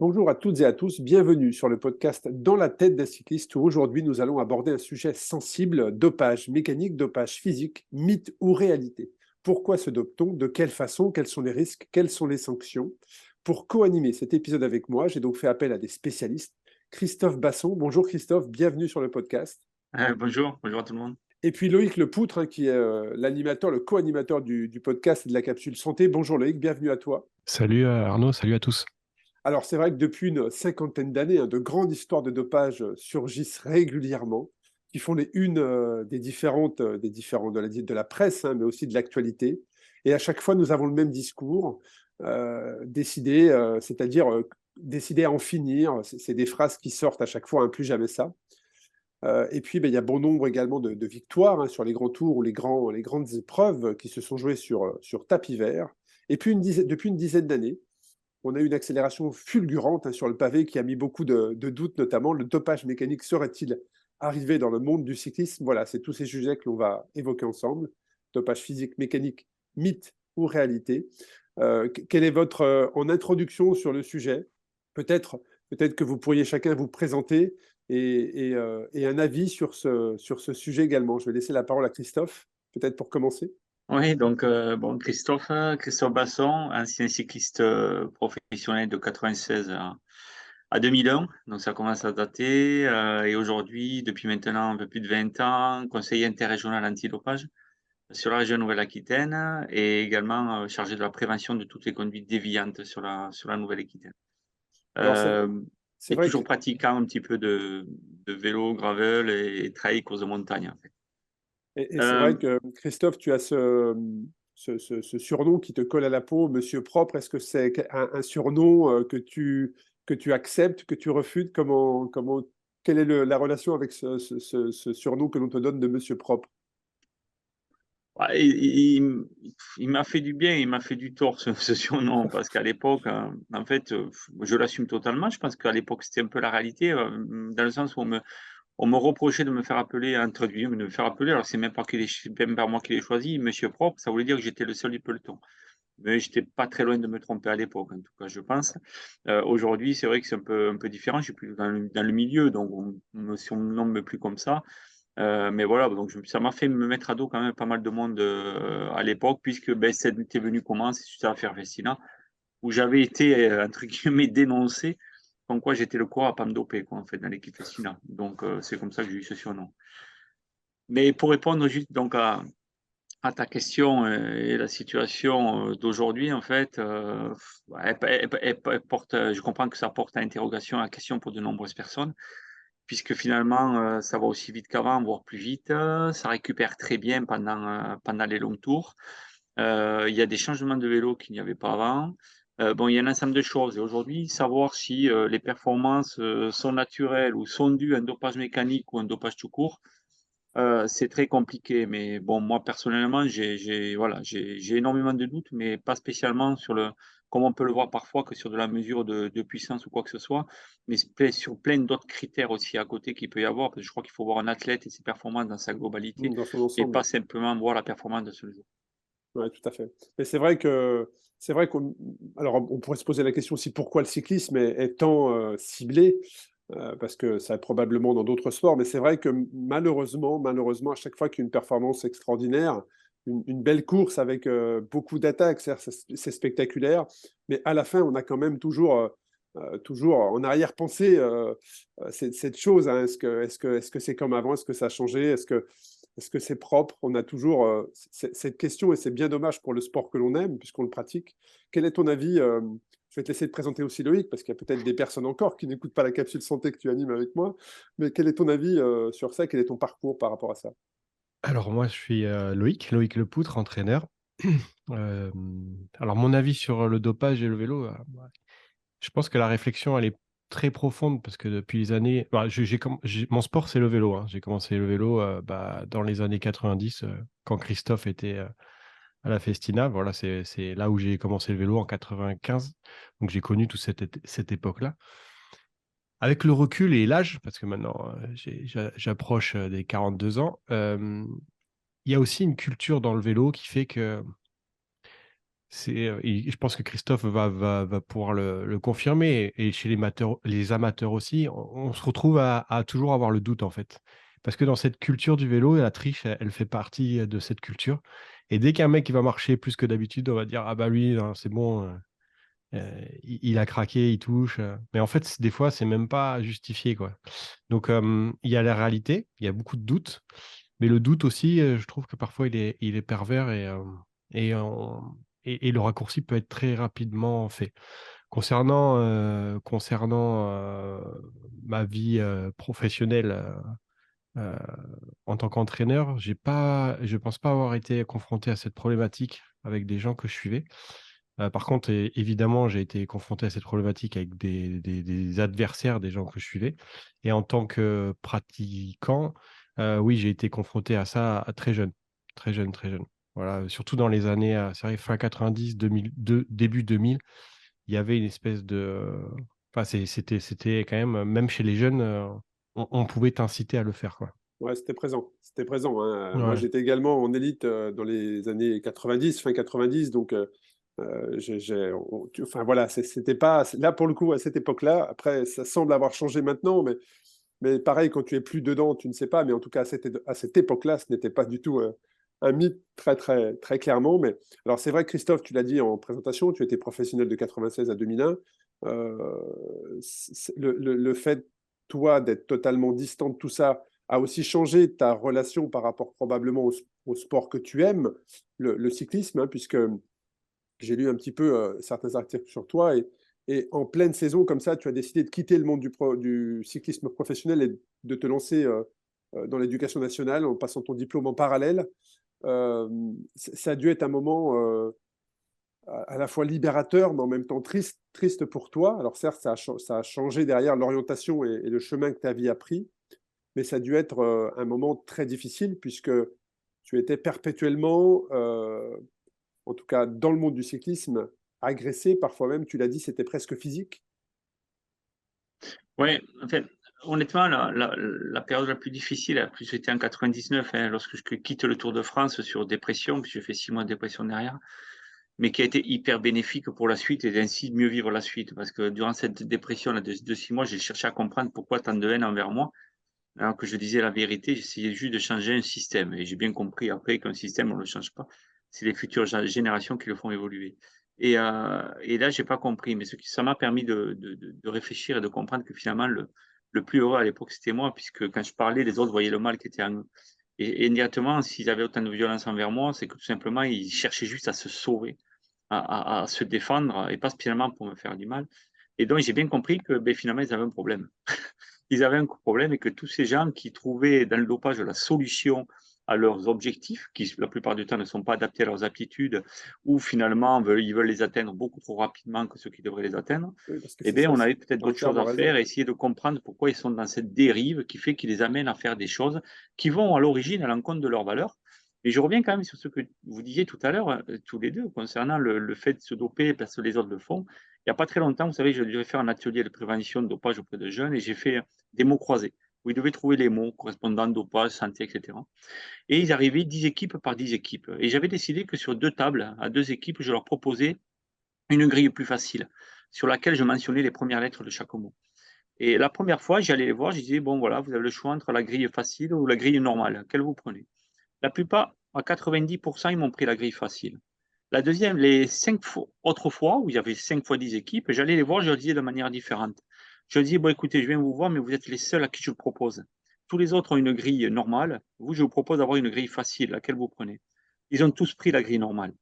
Bonjour à toutes et à tous, bienvenue sur le podcast Dans la tête d'un cycliste où aujourd'hui nous allons aborder un sujet sensible, dopage mécanique, dopage physique, mythe ou réalité. Pourquoi se dope-t-on? De quelle façon? Quels sont les risques? Quelles sont les sanctions? Pour co-animer cet épisode avec moi, j'ai donc fait appel à des spécialistes. Christophe Basson, bonjour Christophe, bienvenue sur le podcast. Bonjour à tout le monde. Et puis Loïc Lepoutre, qui est l'animateur, le co-animateur du podcast et de la capsule santé. Bonjour Loïc, bienvenue à toi. Salut Arnaud, salut à tous. Alors, c'est vrai que depuis une cinquantaine d'années, de grandes histoires de dopage surgissent régulièrement, qui font les unes de la presse, mais aussi de l'actualité. Et à chaque fois, nous avons le même discours, décider à en finir. C'est des phrases qui sortent à chaque fois, plus jamais ça. Et puis, il y a bon nombre également de victoires sur les grands tours ou les grandes épreuves qui se sont jouées sur tapis vert. Et puis, depuis une dizaine d'années, on a eu une accélération fulgurante sur le pavé qui a mis beaucoup de doutes, notamment le dopage mécanique serait-il arrivé dans le monde du cyclisme? Voilà, c'est tous ces sujets que l'on va évoquer ensemble. Dopage physique, mécanique, mythe ou réalité. Quelle est votre, en introduction sur le sujet, peut-être que vous pourriez chacun vous présenter et un avis sur ce sujet également. Je vais laisser la parole à Christophe, peut-être pour commencer. Oui, donc Christophe Basson, ancien cycliste professionnel de 96 à 2001, donc ça commence à dater. Et aujourd'hui, depuis maintenant un peu plus de 20 ans, conseiller interrégional antidopage sur la région Nouvelle-Aquitaine et également chargé de la prévention de toutes les conduites déviantes sur la Nouvelle-Aquitaine. Alors, Euh, c'est et vrai que toujours pratiquant un petit peu de vélo, gravel et trail, course de montagne en fait. Et c'est Euh, vrai que Christophe, tu as ce surnom qui te colle à la peau, Monsieur Propre. Est-ce que c'est un surnom que tu acceptes, que tu refuses? Quelle est la relation avec ce surnom que l'on te donne de Monsieur Propre? Ouais, il m'a fait du bien, il m'a fait du tort ce surnom parce qu'à l'époque, en fait, je l'assume totalement. Je pense qu'à l'époque, c'était un peu la réalité, dans le sens où on me reprochait de me faire appeler, entre guillemets, de me faire appeler, alors c'est même pas moi qui l'ai choisi, Monsieur Propre, ça voulait dire que j'étais le seul du peloton. Mais j'étais pas très loin de me tromper à l'époque, en tout cas, je pense. Aujourd'hui, c'est vrai que c'est un peu différent, je suis plus dans le milieu, donc on me surnomme plus comme ça. Mais voilà, donc ça m'a fait me mettre à dos quand même pas mal de monde, à l'époque puisque, c'était venu comment? C'est suite à l'affaire Festina où j'avais été, entre guillemets «dénoncé», comme quoi j'étais le coureur à pas me doper quoi, en fait, dans l'équipe Festina. Donc c'est comme ça que j'ai eu ce surnom. Mais pour répondre juste donc à ta question, et la situation, d'aujourd'hui en fait, ouais, elle porte, je comprends que ça porte à interrogation, à question pour de nombreuses personnes. Puisque finalement, ça va aussi vite qu'avant, voire plus vite, ça récupère très bien pendant les longs tours. Il y a des changements de vélo qu'il n'y avait pas avant. Bon, il y a un ensemble de choses et aujourd'hui, savoir si, les performances, sont naturelles ou sont dues à un dopage mécanique ou un dopage tout court, c'est très compliqué. Mais bon, moi personnellement, j'ai énormément de doutes, mais pas spécialement sur le comme on peut le voir parfois que sur de la mesure de puissance ou quoi que ce soit, mais sur plein d'autres critères aussi à côté qu'il peut y avoir, parce que je crois qu'il faut voir un athlète et ses performances dans sa globalité Dans son et ensemble. pas simplement voir la performance de ce jour. Oui, tout à fait. Mais c'est vrai qu'on alors on pourrait se poser la question aussi pourquoi le cyclisme est tant ciblé, parce que ça probablement dans d'autres sports, mais c'est vrai que malheureusement, à chaque fois qu'il y a une performance extraordinaire, une belle course avec beaucoup d'attaques, c'est spectaculaire, mais à la fin, on a quand même toujours en arrière-pensée cette chose. Est-ce que c'est comme avant? Est-ce que ça a changé? Est-ce que c'est propre? On a toujours cette question et c'est bien dommage pour le sport que l'on aime puisqu'on le pratique. Quel est ton avis? Je vais te laisser te présenter aussi Loïc parce qu'il y a peut-être des personnes encore qui n'écoutent pas la capsule santé que tu animes avec moi. Mais quel est ton avis sur ça? Quel est ton parcours par rapport à ça? Alors moi je suis, Loïc Lepoutre, entraîneur. Alors mon avis sur le dopage et le vélo, bah, je pense que la réflexion elle est très profonde parce que depuis les années bah, j'ai mon sport c'est le vélo, hein. J'ai commencé le vélo, dans les années 90, quand Christophe était, à la Festina. Voilà, c'est là où j'ai commencé le vélo en 95. Donc j'ai connu toute cette époque-là. Avec le recul et l'âge, parce que maintenant, j'approche, des 42 ans, il y a aussi une culture dans le vélo qui fait que Je pense que Christophe va pouvoir le confirmer, et chez les amateurs aussi, on se retrouve à toujours avoir le doute en fait. Parce que dans cette culture du vélo, la triche, elle fait partie de cette culture. Et dès qu'un mec il va marcher plus que d'habitude, on va dire, ah bah lui, non, c'est bon, il a craqué, il touche. Mais en fait, des fois, c'est même pas justifié, quoi. Donc, il y a la réalité, il y a beaucoup de doutes. Mais le doute aussi, je trouve que parfois il est pervers, et, et le raccourci peut être très rapidement fait. Concernant ma vie professionnelle euh, en tant qu'entraîneur, je pense pas avoir été confronté à cette problématique avec des gens que je suivais. Par contre, évidemment, j'ai été confronté à cette problématique avec des adversaires, des gens que je suivais. Et en tant que pratiquant, oui, j'ai été confronté à ça très jeune, très jeune, très jeune. Voilà, surtout dans les années, c'est vrai, fin 90, 2002, début 2000, il y avait une espèce de... Enfin, c'était quand même chez les jeunes, on pouvait t'inciter à le faire, quoi. Ouais, c'était présent. C'était présent, hein. Moi, Ouais, j'étais également en élite dans les années 90, fin 90. Donc, enfin, voilà, c'était pas. Là, pour le coup, à cette époque-là, après, ça semble avoir changé maintenant, mais pareil, quand tu es plus dedans, tu ne sais pas. Mais en tout cas, à cette époque-là, ce n'était pas du tout un mythe très, très, très clairement. Mais alors, c'est vrai, Christophe, tu l'as dit en présentation, tu étais professionnel de 96 à 2001. Le fait, toi, d'être totalement distant de tout ça, a aussi changé ta relation par rapport probablement au sport que tu aimes, le cyclisme, hein, puisque j'ai lu un petit peu certains articles sur toi, et en pleine saison, comme ça, tu as décidé de quitter le monde du cyclisme professionnel et de te lancer dans l'éducation nationale en passant ton diplôme en parallèle. Ça a dû être un moment à la fois libérateur, mais en même temps triste, triste pour toi. Alors certes, ça a changé derrière l'orientation et le chemin que ta vie a pris, mais ça a dû être un moment très difficile puisque tu étais perpétuellement, en tout cas dans le monde du cyclisme, agressé, parfois même, tu l'as dit, c'était presque physique. Ouais, en fait, honnêtement, la période la plus difficile, a plus été en 99, hein, lorsque je quitte le Tour de France sur dépression, puis j'ai fait 6 mois de dépression derrière, mais qui a été hyper bénéfique pour la suite et ainsi mieux vivre la suite. Parce que durant cette dépression là, de 6 mois, j'ai cherché à comprendre pourquoi tant de haine envers moi, alors que je disais la vérité, j'essayais juste de changer un système. Et j'ai bien compris après qu'un système, on ne le change pas. C'est les futures générations qui le font évoluer. Et là, j'ai pas compris. Mais ça m'a permis de réfléchir et de comprendre que finalement, le plus heureux à l'époque, c'était moi, puisque quand je parlais, les autres voyaient le mal qui était en eux. Et indirectement, s'ils avaient autant de violence envers moi, c'est que tout simplement, ils cherchaient juste à se sauver, à se défendre, et pas spécialement pour me faire du mal. Et donc, j'ai bien compris que ben, finalement, ils avaient un problème. Ils avaient un problème, et que tous ces gens qui trouvaient dans le dopage la solution à leurs objectifs, qui la plupart du temps ne sont pas adaptés à leurs aptitudes, ou finalement ils veulent les atteindre beaucoup trop rapidement que ceux qui devraient les atteindre, Oui, parce que eh c'est bien, ça, on avait peut-être tu as d'autres choses entièrement à faire raison. et essayer de comprendre pourquoi ils sont dans cette dérive qui fait qu'ils les amène à faire des choses qui vont à l'origine à l'encontre de leurs valeurs. Et je reviens quand même sur ce que vous disiez tout à l'heure, tous les deux, concernant le fait de se doper parce que les autres le font. Il n'y a pas très longtemps, vous savez, je devais faire un atelier de prévention de dopage auprès de jeunes, et j'ai fait des mots croisés, où ils devaient trouver les mots correspondant dopage, santé, etc. Et ils arrivaient 10 équipes par 10 équipes. Et j'avais décidé que sur 2 tables, à 2 équipes, je leur proposais une grille plus facile, sur laquelle je mentionnais les premières lettres de chaque mot. Et la première fois, j'allais les voir, je disais, bon voilà, vous avez le choix entre la grille facile ou la grille normale, quelle vous prenez? La plupart, à 90%, ils m'ont pris la grille facile. La deuxième, les 5 autres fois, où il y avait 5 fois 10 équipes, j'allais les voir, je leur disais de manière différente. Je leur disais, bon écoutez, je viens vous voir, mais vous êtes les seuls à qui je propose. Tous les autres ont une grille normale. Vous, je vous propose d'avoir une grille facile, laquelle vous prenez. Ils ont tous pris la grille normale.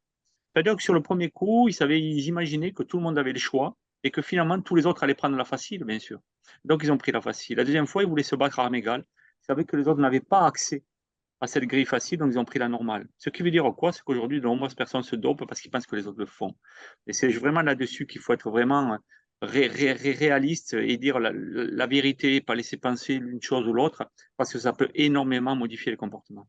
C'est-à-dire que sur le premier coup, ils imaginaient que tout le monde avait le choix et que finalement, tous les autres allaient prendre la facile, bien sûr. Donc, ils ont pris la facile. La deuxième fois, ils voulaient se battre à armes égales. Ils savaient que les autres n'avaient pas accès à cette grille facile, donc ils ont pris la normale. Ce qui veut dire quoi? C'est qu'aujourd'hui, de nombreuses personnes se dopent parce qu'ils pensent que les autres le font. Et c'est vraiment là-dessus qu'il faut être vraiment réaliste et dire la vérité, pas laisser penser l'une chose ou l'autre, parce que ça peut énormément modifier les comportements.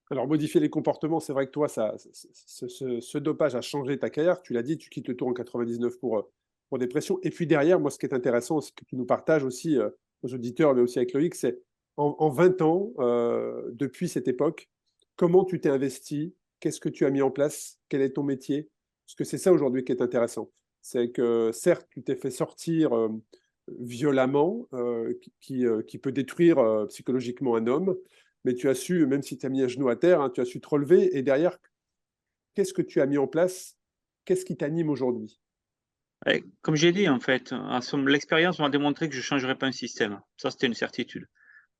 Alors, modifier les comportements, c'est vrai que toi, ce dopage a changé ta carrière. Tu l'as dit, tu quittes le Tour en 99 pour dépression. Et puis derrière, moi, ce qui est intéressant, c'est que tu nous partages aussi aux auditeurs, mais aussi avec Loïc, c'est en 20 ans, depuis cette époque, comment tu t'es investi? Qu'est-ce que tu as mis en place? Quel est ton métier? Parce que c'est ça aujourd'hui qui est intéressant. C'est que certes, tu t'es fait sortir violemment, qui peut détruire psychologiquement un homme, mais tu as su, même si tu as mis un genou à terre, hein, tu as su te relever. Et derrière, qu'est-ce que tu as mis en place? Qu'est-ce qui t'anime aujourd'hui? Comme j'ai dit, en fait, l'expérience m'a démontré que je ne changerais pas un système. Ça, c'était une certitude.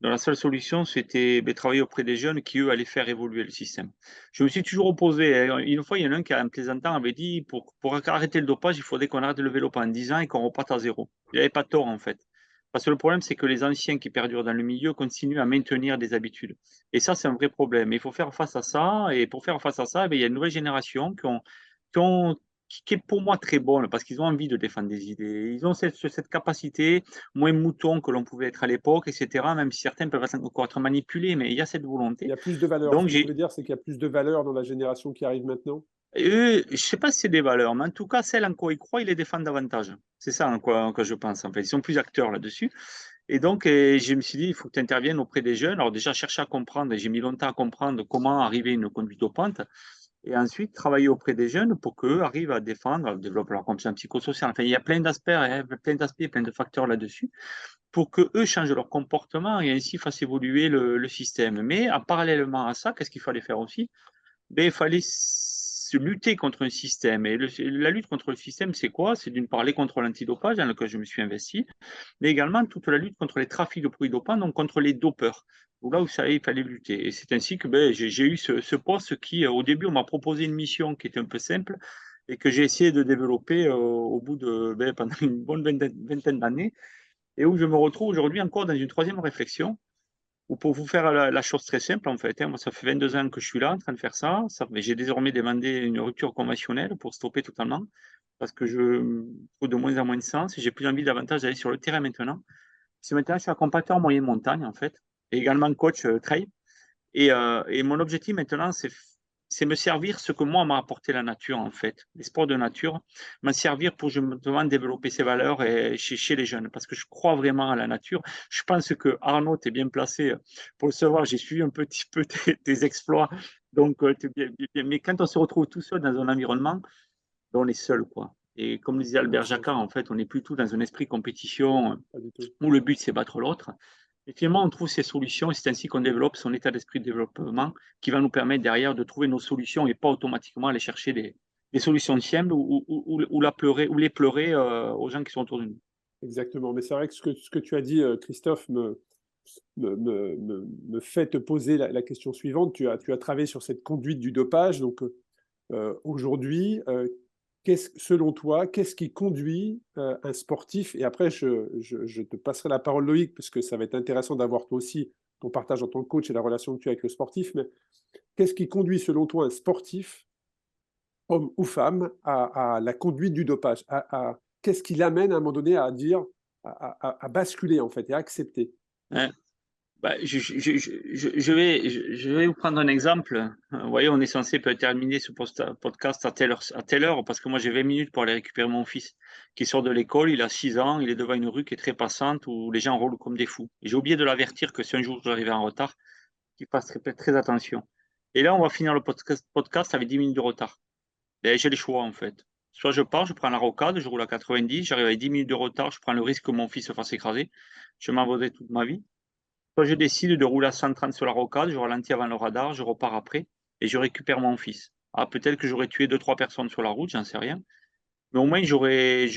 Donc la seule solution, c'était travailler auprès des jeunes qui, eux, allaient faire évoluer le système. Je me suis toujours opposé. Une fois, il y en a un qui, en plaisantant, avait dit pour arrêter le dopage, il faudrait qu'on arrête le vélo pendant 10 ans et qu'on reparte à zéro. Il n'avait pas tort, en fait. Parce que le problème, c'est que les anciens qui perdurent dans le milieu continuent à maintenir des habitudes. Et ça, c'est un vrai problème. Il faut faire face à ça. Et pour faire face à ça, il y a une nouvelle génération qui ont- qui est pour moi très bonne parce qu'ils ont envie de défendre des idées. Ils ont cette capacité, moins mouton que l'on pouvait être à l'époque, etc. Même si certains peuvent encore être manipulés, mais il y a cette Il y volonté. a plus de valeur. Ce Donc, que tu veux dire, c'est qu'il y a plus de valeur dans la génération qui arrive maintenant? je ne sais pas si c'est des valeurs, mais en tout cas, celles en quoi ils croient, ils les défendent davantage. C'est ça en quoi je pense. En fait, ils sont plus acteurs là-dessus. Et donc, je me suis dit, il faut que tu interviennes auprès des jeunes. Alors déjà, chercher à comprendre, et j'ai mis longtemps à comprendre comment arriver à une conduite dopante. Et ensuite, travailler auprès des jeunes pour qu'eux arrivent à défendre, à développer leur compétence psychosociale. Enfin, il y a plein d'aspects, hein, plein de facteurs là-dessus, pour qu'eux changent leur comportement et ainsi fassent évoluer le système. Mais parallèlement à ça, qu'est-ce qu'il fallait faire aussi? Il fallait se lutter contre un système. Et la lutte contre le système, c'est quoi? C'est d'une part les contrôles antidopage dans lequel je me suis investi, mais également toute la lutte contre les trafics de produits dopants, donc contre les dopeurs. Là où ça, il fallait lutter. Et c'est ainsi que j'ai eu ce poste qui, au début, on m'a proposé une mission qui était un peu simple et que j'ai essayé de développer au bout de pendant une bonne vingtaine d'années et où je me retrouve aujourd'hui encore dans une troisième réflexion ou pour vous faire la chose très simple, en fait, hein, moi, ça fait 22 ans que je suis là en train de faire ça. Mais j'ai désormais demandé une rupture conventionnelle pour stopper totalement parce que je trouve de moins en moins de sens et j'ai plus envie davantage d'aller sur le terrain maintenant. C'est maintenant, je suis accompagnateur moyenne montagne, en fait, et également coach trail. Et mon objectif maintenant, c'est me servir ce que moi m'a apporté la nature, en fait, les sports de nature, m'en servir pour justement développer ces valeurs chez les jeunes, parce que je crois vraiment à la nature. Je pense que Arnaud, tu es bien placé pour le savoir. J'ai suivi un petit peu tes exploits, donc mais quand on se retrouve tout seul dans un environnement, on est seul, quoi. Et comme le disait Albert Jacquard, en fait, on n'est plus tout dans un esprit compétition Pas du tout. où le but c'est battre l'autre. Et finalement, on trouve ces solutions et c'est ainsi qu'on développe son état d'esprit de développement qui va nous permettre derrière de trouver nos solutions et pas automatiquement aller chercher des solutions simples ou les pleurer aux gens qui sont autour de nous. Exactement. Mais c'est vrai que ce que tu as dit, Christophe, me fait te poser la question suivante. Tu as travaillé sur cette conduite du dopage. Donc, aujourd'hui, selon toi, qu'est-ce qui conduit un sportif? Et après, je te passerai la parole, Loïc, parce que ça va être intéressant d'avoir toi aussi ton partage en tant que coach et la relation que tu as avec le sportif. Mais qu'est-ce qui conduit, selon toi, un sportif, homme ou femme, à la conduite du dopage? Qu'est-ce qui l'amène à un moment donné à dire, à basculer, en fait, et à accepter? Hein. Je vais vous prendre un exemple. Vous voyez, on est censé peut terminer ce podcast à telle heure, parce que moi j'ai 20 minutes pour aller récupérer mon fils qui sort de l'école, il a 6 ans, il est devant une rue qui est très passante où les gens roulent comme des fous. Et j'ai oublié de l'avertir que si un jour j'arrivais en retard, qu'il fasse très attention. Et là, on va finir le podcast avec 10 minutes de retard. Et j'ai les choix en fait. Soit je pars, je prends la rocade, je roule à 90, j'arrive avec 10 minutes de retard, je prends le risque que mon fils se fasse écraser. Je m'en vaudrais toute ma vie. Soit je décide de rouler à 130 sur la rocade, je ralentis avant le radar, je repars après et je récupère mon fils. Ah, peut-être que j'aurais tué 2-3 personnes sur la route, j'en sais rien. Mais au moins, j'aurais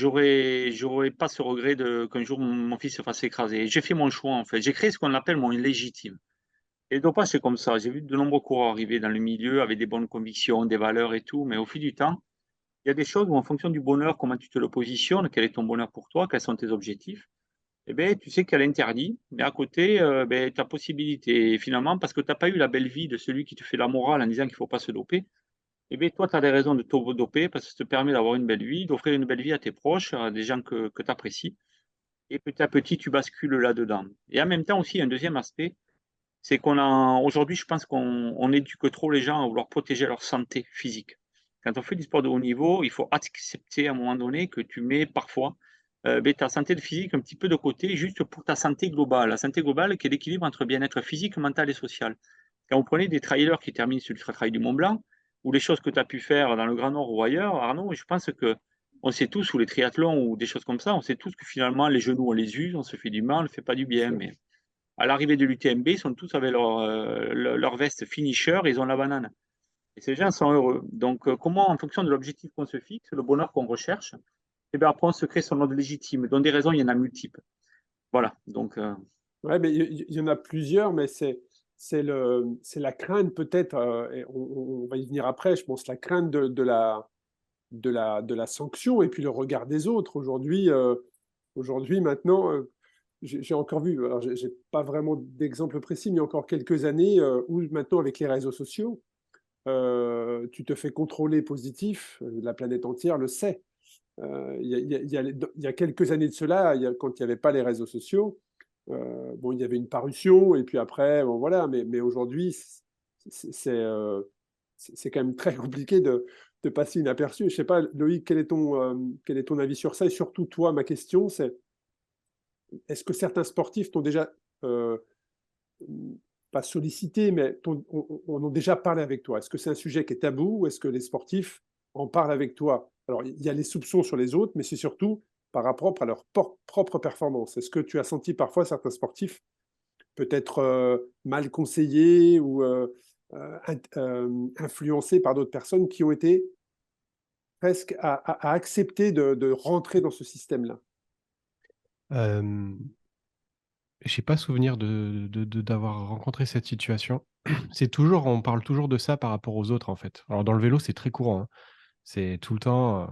pas ce regret qu'un jour mon fils se fasse écraser. J'ai fait mon choix en fait. J'ai créé ce qu'on appelle mon légitime. Et le dopage, c'est comme ça. J'ai vu de nombreux coureurs arriver dans le milieu avec des bonnes convictions, des valeurs et tout, mais au fil du temps, il y a des choses où en fonction du bonheur, comment tu te le positionnes, quel est ton bonheur pour toi, quels sont tes objectifs, eh bien, tu sais qu'elle est interdite, mais à côté, tu as possibilité. Et finalement, parce que tu n'as pas eu la belle vie de celui qui te fait la morale en disant qu'il ne faut pas se doper, eh bien, toi, tu as des raisons de te doper parce que ça te permet d'avoir une belle vie, d'offrir une belle vie à tes proches, à des gens que tu apprécies. Et petit à petit, tu bascules là-dedans. Et en même temps aussi, un deuxième aspect, c'est aujourd'hui, je pense qu'on éduque trop les gens à vouloir protéger leur santé physique. Quand on fait du sport de haut niveau, il faut accepter à un moment donné que tu mets parfois ta santé de physique un petit peu de côté, juste pour ta santé globale. La santé globale qui est l'équilibre entre bien-être physique, mental et social. Quand vous prenez des trailers qui terminent sur l'Ultra Trail du Mont Blanc, ou les choses que tu as pu faire dans le Grand Nord ou ailleurs, Arnaud, je pense que on sait tous, ou les triathlons ou des choses comme ça, on sait tous que finalement, les genoux, on les use, on se fait du mal, on ne fait pas du bien. Mais à l'arrivée de l'UTMB, ils sont tous avec leur veste finisher et ils ont la banane. Et ces gens sont heureux. Donc, comment, en fonction de l'objectif qu'on se fixe, le bonheur qu'on recherche, et bien après, on se crée son ordre légitime. Donc, des raisons, il y en a multiples. Voilà. Donc, Ouais, mais il y en a plusieurs, mais c'est la crainte peut-être, et on va y venir après, je pense, la crainte de la sanction et puis le regard des autres. Aujourd'hui, maintenant, j'ai encore vu, alors j'ai pas vraiment d'exemple précis, mais il y a encore quelques années où maintenant avec les réseaux sociaux, tu te fais contrôler positif, la planète entière le sait. Il y a quelques années de cela, quand il n'y avait pas les réseaux sociaux, bon, il y avait une parution et puis après, bon, voilà, mais aujourd'hui, c'est quand même très compliqué de passer inaperçu. Je ne sais pas, Loïc, quel est ton avis sur ça? Et surtout, toi, ma question, c'est est-ce que certains sportifs t'ont déjà, euh, pas sollicité, mais ont déjà parlé avec toi? Est-ce que c'est un sujet qui est tabou ou est-ce que les sportifs en parlent avec toi? Alors, il y a les soupçons sur les autres, mais c'est surtout par rapport à leur propre performance. Est-ce que tu as senti parfois certains sportifs peut-être mal conseillés ou influencés par d'autres personnes qui ont été presque à accepter de rentrer dans ce système-là? Euh, j'ai pas souvenir d'avoir rencontré cette situation. On parle toujours de ça par rapport aux autres, en fait. Alors, dans le vélo, c'est très courant, hein. C'est tout le temps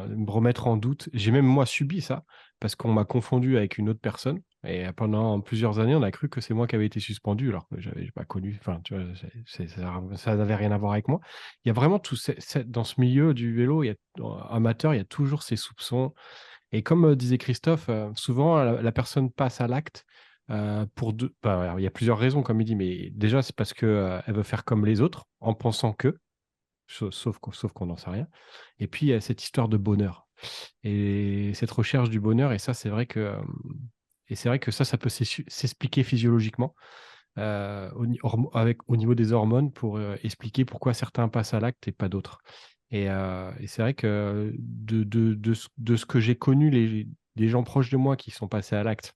me remettre en doute. J'ai même moi subi ça parce qu'on m'a confondu avec une autre personne et pendant plusieurs années, on a cru que c'est moi qui avais été suspendu alors que j'avais pas connu. Enfin, tu vois, ça n'avait rien à voir avec moi. Il y a vraiment dans ce milieu du vélo, amateur, il y a toujours ces soupçons. Et comme disait Christophe, souvent la personne passe à l'acte pour deux. Bah, alors, il y a plusieurs raisons, comme il dit, mais déjà c'est parce que elle veut faire comme les autres en pensant que. Sauf qu'on n'en sait rien. Et puis, il y a cette histoire de bonheur. Et cette recherche du bonheur, et ça, c'est vrai que ça peut s'expliquer physiologiquement au niveau des hormones pour expliquer pourquoi certains passent à l'acte et pas d'autres. Et c'est vrai que de ce que j'ai connu, les gens proches de moi qui sont passés à l'acte,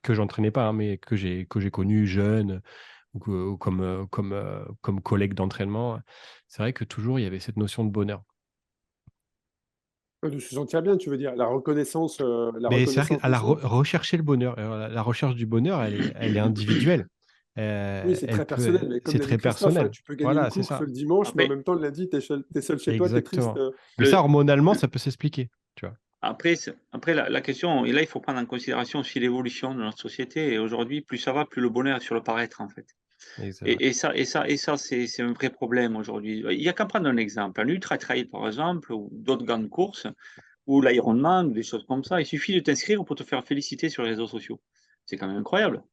que j'entraînais pas, hein, mais que j'ai connu jeunes, ou comme collègue d'entraînement, c'est vrai que toujours il y avait cette notion de bonheur. De se sentir bien, tu veux dire, la reconnaissance, Mais c'est vrai qu'à des autres. rechercher le bonheur, la recherche du bonheur, elle est individuelle. Oui, c'est très personnel, mais comme C'est l'a dit très Christophe, personnel. tu peux gagner une Voilà, c'est course ça. le dimanche, mais en après, même temps, le lundi, tu es seul chez toi, tu es triste. Exactement. Mais ça, hormonalement, ça peut s'expliquer, tu vois. après la question, et là, il faut prendre en considération aussi l'évolution de notre société. Et aujourd'hui, plus ça va, plus le bonheur est sur le paraître, en fait. Et c'est vrai. Et ça, c'est un vrai problème aujourd'hui. Il n'y a qu'à prendre un exemple. Un ultra trail, par exemple, ou d'autres grandes courses, ou l'Ironman, ou des choses comme ça. Il suffit de t'inscrire pour te faire féliciter sur les réseaux sociaux. C'est quand même incroyable.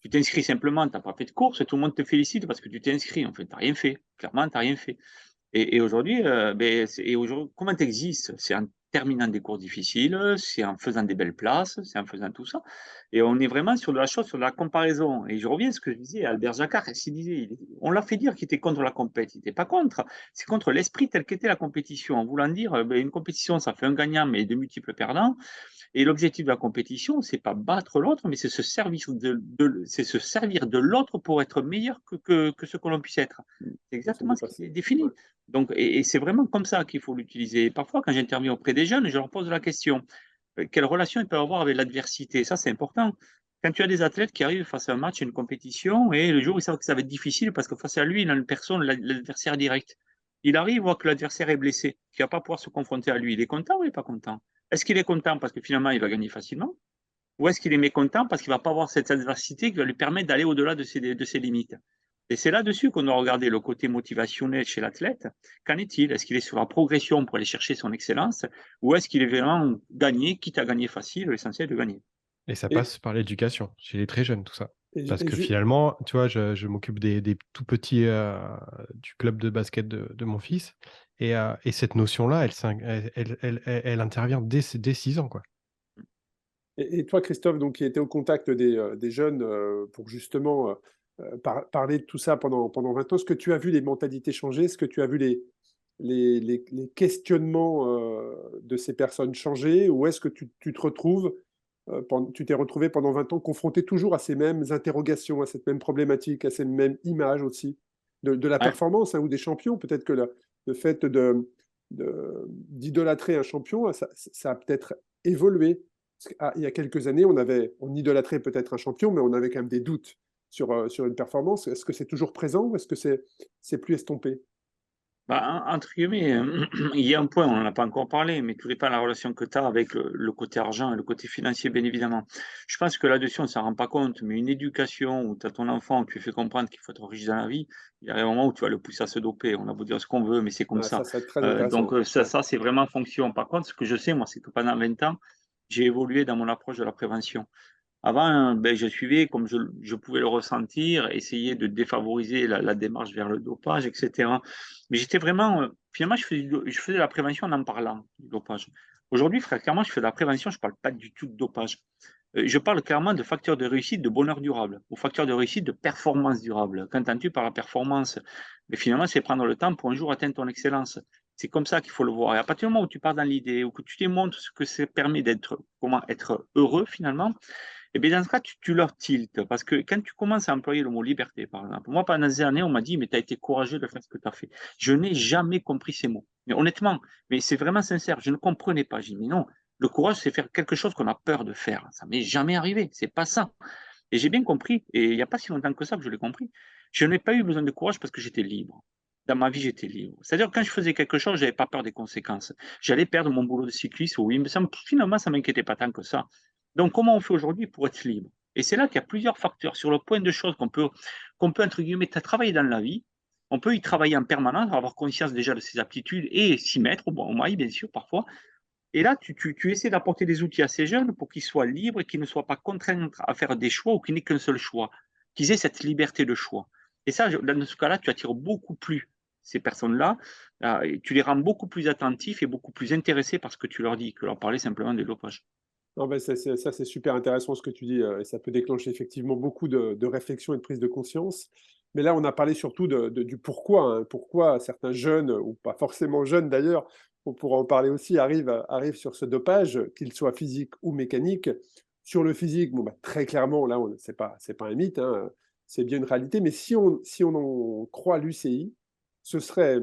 Tu t'inscris simplement, tu n'as pas fait de course, et tout le monde te félicite parce que tu t'es inscrit. En fait, tu n'as rien fait. Clairement, tu n'as rien fait. Et aujourd'hui, comment tu existes? C'est en terminant des cours difficiles, c'est en faisant des belles places, c'est en faisant tout ça. Et on est vraiment sur de la chose, sur de la comparaison. Et je reviens à ce que je disais, Albert Jacquard, on l'a fait dire qu'il était contre la compète. Il n'était pas contre. C'est contre l'esprit tel qu'était la compétition. En voulant dire, une compétition, ça fait un gagnant, mais de multiples perdants. Et l'objectif de la compétition, c'est pas battre l'autre, mais c'est se servir c'est se servir de l'autre pour être meilleur que ce que l'on puisse être. C'est Se exactement ce qui dépasser. est défini. Ouais. Donc, et c'est vraiment comme ça qu'il faut l'utiliser. Et parfois, quand j'interviens auprès des jeunes, je leur pose la question, quelle relation ils peuvent avoir avec l'adversité? Ça, c'est important. Quand tu as des athlètes qui arrivent face à un match, une compétition, et le jour où ils savent que ça va être difficile parce que face à lui, il a une personne, l'adversaire direct. Il arrive, voit que l'adversaire est blessé, qu'il ne va pas pouvoir se confronter à lui. Il est content ou il n'est pas content? Est-ce qu'il est content parce que finalement, il va gagner facilement? Ou est-ce qu'il est mécontent parce qu'il ne va pas avoir cette adversité qui va lui permettre d'aller au-delà de ses limites? Et c'est là-dessus qu'on doit regarder le côté motivationnel chez l'athlète. Qu'en est-il? Est-ce qu'il est sur la progression pour aller chercher son excellence? Ou est-ce qu'il est vraiment gagné, quitte à gagner facile, l'essentiel de gagner? Et ça Et, passe par l'éducation chez les très jeunes, tout ça. et, Parce et que ju- finalement, tu vois, je m'occupe des tout petits du club de basket de mon fils. Et cette notion-là, elle intervient dès 6 ans, quoi. et toi, Christophe, donc, qui était au contact des jeunes pour justement parler de tout ça pendant 20 ans. Est-ce que tu as vu les mentalités changer? Est-ce que tu as vu les questionnements de ces personnes changer? Ou est-ce que tu te retrouves, tu t'es retrouvé pendant 20 ans confronté toujours à ces mêmes interrogations, à cette même problématique, à cette même image aussi de la Ouais. performance, hein, ou des champions? Peut-être que le fait d'idolâtrer un champion, ça a peut-être évolué. Il y a quelques années, on idolâtrait peut-être un champion, mais on avait quand même des doutes sur une performance. Est-ce que c'est toujours présent ou est-ce que c'est plus estompé? Bah, entre guillemets, il y a un point, on n'en a pas encore parlé, mais tout dépend de la relation que tu as avec le côté argent et le côté financier, bien évidemment. Je pense que là-dessus, on ne s'en rend pas compte, mais une éducation où tu as ton enfant, où tu lui fais comprendre qu'il faut être riche dans la vie, il y a un moment où tu vas le pousser à se doper. On a beau dire ce qu'on veut, mais c'est comme Ah, ça, ça. ça va être très Donc, intéressant. ça, Ouais. ça c'est vraiment en fonction. Par contre, ce que je sais, moi, c'est que pendant 20 ans, j'ai évolué dans mon approche de la prévention. Avant, ben, je suivais comme je pouvais le ressentir, essayer de défavoriser la démarche vers le dopage, etc. Mais j'étais vraiment, finalement, je faisais la prévention en en parlant du dopage. Aujourd'hui, frère, clairement, je fais de la prévention, je ne parle pas du tout de dopage. Je parle clairement de facteurs de réussite de bonheur durable ou facteurs de réussite de performance durable. Qu'entends-tu par la performance? Mais finalement, c'est prendre le temps pour un jour atteindre ton excellence. C'est comme ça qu'il faut le voir. Et à partir du moment où tu pars dans l'idée, ou que tu démontres ce que ça permet d'être, comment être heureux finalement, et bien, dans ce cas, tu leur tiltes. Parce que quand tu commences à employer le mot liberté, par exemple, moi, pendant des années, on m'a dit, mais tu as été courageux de faire ce que tu as fait. Je n'ai jamais compris ces mots. Mais honnêtement, mais c'est vraiment sincère, je ne comprenais pas. J'ai dit, mais non, le courage, c'est faire quelque chose qu'on a peur de faire. Ça m'est jamais arrivé. C'est pas ça. Et j'ai bien compris. Et il n'y a pas si longtemps que ça que je l'ai compris. Je n'ai pas eu besoin de courage parce que j'étais libre. Dans ma vie, j'étais libre. C'est-à-dire que quand je faisais quelque chose, je n'avais pas peur des conséquences. J'allais perdre mon boulot de cycliste, oui, mais finalement, ça ne m'inquiétait pas tant que ça. Donc, comment on fait aujourd'hui pour être libre? Et c'est là qu'il y a plusieurs facteurs sur le point de choses qu'on peut entre guillemets, travailler dans la vie. On peut y travailler en permanence, avoir conscience déjà de ses aptitudes et s'y mettre, bon, au maille, bien sûr, parfois. Et là, tu essaies d'apporter des outils à ces jeunes pour qu'ils soient libres et qu'ils ne soient pas contraints à faire des choix ou qu'ils n'aient qu'un seul choix, qu'ils aient cette liberté de choix. Et ça, dans ce cas-là, tu attires beaucoup plus ces personnes-là, et tu les rends beaucoup plus attentifs et beaucoup plus intéressés par ce que tu leur dis que leur parler simplement de dopage. Non, ben, ça, c'est super intéressant ce que tu dis, et ça peut déclencher effectivement beaucoup de réflexion et de prise de conscience. Mais là, on a parlé surtout du pourquoi, hein. Pourquoi certains jeunes, ou pas forcément jeunes d'ailleurs, on pourra en parler aussi, arrivent sur ce dopage, qu'il soit physique ou mécanique. Sur le physique, bon, bah, très clairement, là, c'est pas un mythe, hein, c'est bien une réalité. Mais si on en croit l'UCI, ce serait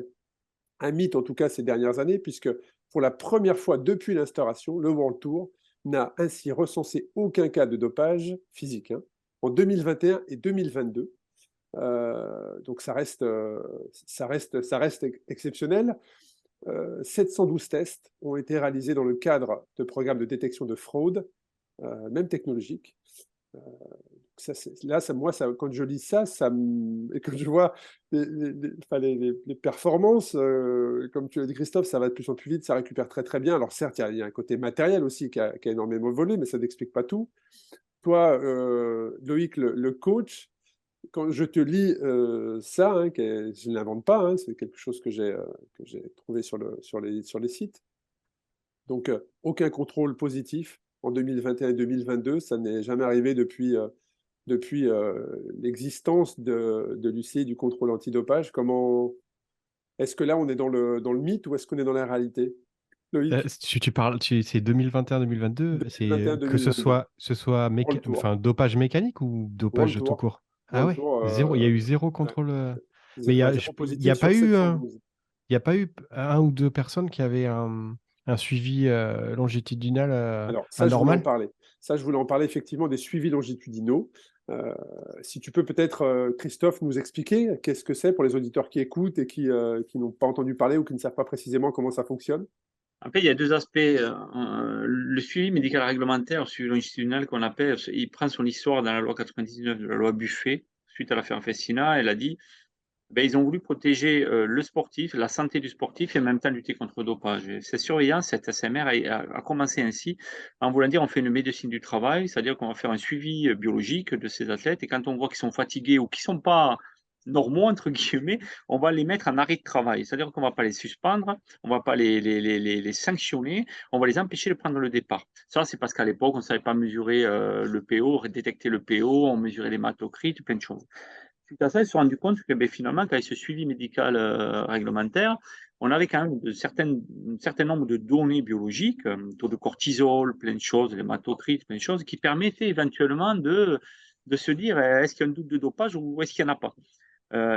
un mythe, en tout cas ces dernières années, puisque pour la première fois depuis l'instauration, le World Tour n'a ainsi recensé aucun cas de dopage physique, hein, en 2021 et 2022. Donc ça reste exceptionnel. 712 tests ont été réalisés dans le cadre de programmes de détection de fraude, même technologiques. Là, moi, quand je lis ça, et que je vois les performances, comme tu l'as dit, Christophe, ça va de plus en plus vite, ça récupère très très bien. Alors certes, il y a un côté matériel aussi qui a énormément évolué, mais ça n'explique pas tout. Toi, Loïc, le coach, quand je te lis ça, hein, je ne l'invente pas, hein, c'est quelque chose que j'ai trouvé sur les sites. Donc, aucun contrôle positif en 2021 et 2022, ça n'est jamais arrivé depuis l'existence de l'UCI, du contrôle antidopage. Est-ce que là, on est dans le mythe ou est-ce qu'on est dans la réalité, Loïc? Tu parles, c'est 2021-2022, c'est que ce 2021-2022, soit, World Tour. enfin, dopage mécanique ou World dopage tout Tour. court? Ah World ouais, Tour, zéro, il y a eu zéro ouais, contrôle. Mais bah, zéro il y positif a sur pas eu, 712. il y a pas eu un ou deux personnes qui avaient un suivi longitudinal Alors, ça, je voulais en anormal? parler. Ça, je voulais en parler effectivement des suivis longitudinaux. Si tu peux peut-être, Christophe, nous expliquer qu'est-ce que c'est pour les auditeurs qui écoutent et qui n'ont pas entendu parler ou qui ne savent pas précisément comment ça fonctionne. En fait, il y a deux aspects. Le suivi médical réglementaire, le suivi longitudinal qu'on appelle, il prend son histoire dans la loi 99 de la loi Buffet, suite à l'affaire Festina. Elle a dit ben, ils ont voulu protéger le sportif, la santé du sportif et en même temps lutter contre le dopage. Et cette surveillance, cette SMR, a commencé ainsi en voulant dire on fait une médecine du travail, c'est-à-dire qu'on va faire un suivi biologique de ces athlètes et quand on voit qu'ils sont fatigués ou qu'ils sont pas normaux, entre guillemets, on va les mettre en arrêt de travail. C'est-à-dire qu'on ne va pas les suspendre, on ne va pas les sanctionner, on va les empêcher de prendre le départ. Ça, c'est parce qu'à l'époque, on ne savait pas mesurer le PO, détecter le PO, on mesurait l'hématocrite, plein de choses. Suite à ça, ils se sont rendus compte que finalement, quand il ce suivi médical réglementaire, on avait quand même un certain nombre de données biologiques, taux de cortisol, plein de choses, l'hématocrite, plein de choses, qui permettaient éventuellement de se dire est-ce qu'il y a un doute de dopage ou est-ce qu'il n'y en a pas.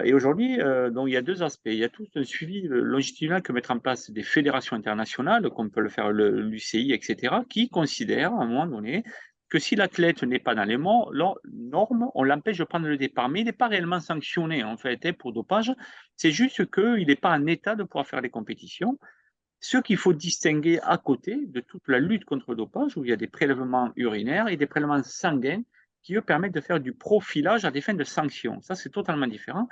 Et aujourd'hui, donc il y a deux aspects. Il y a tout un suivi longitudinal que mettre en place des fédérations internationales, comme peut le faire l'UCI, etc., qui considèrent à un moment donné que si l'athlète n'est pas dans les normes, on l'empêche de prendre le départ. Mais il n'est pas réellement sanctionné en fait pour dopage. C'est juste qu'il n'est pas en état de pouvoir faire les compétitions. Ce qu'il faut distinguer à côté de toute la lutte contre le dopage, où il y a des prélèvements urinaires et des prélèvements sanguins qui eux permettent de faire du profilage à des fins de sanction. Ça, c'est totalement différent.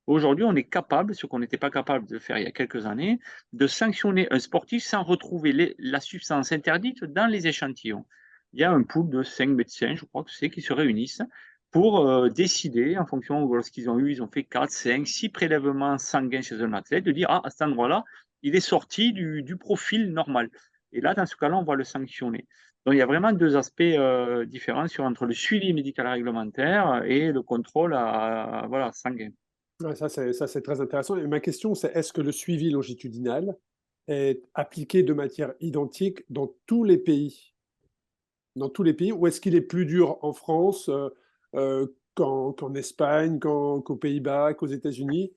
Aujourd'hui, on est capable, ce qu'on n'était pas capable de faire il y a quelques années, de sanctionner un sportif sans retrouver la substance interdite dans les échantillons. Il y a un pool de 5 médecins, je crois que c'est, qui se réunissent pour décider, en fonction de ce qu'ils ont eu, ils ont fait 4, 5, 6 prélèvements sanguins chez un athlète, de dire, à cet endroit-là, il est sorti du profil normal. Et là, dans ce cas-là, on va le sanctionner. Donc, il y a vraiment deux aspects différents entre le suivi médical réglementaire et le contrôle voilà, sanguin. Ouais, ça, c'est très intéressant. Et ma question, c'est est-ce que le suivi longitudinal est appliqué de manière identique dans tous les pays? Dans tous les pays, ou est-ce qu'il est plus dur en France qu'en Espagne, qu'aux Pays-Bas, qu'aux États-Unis?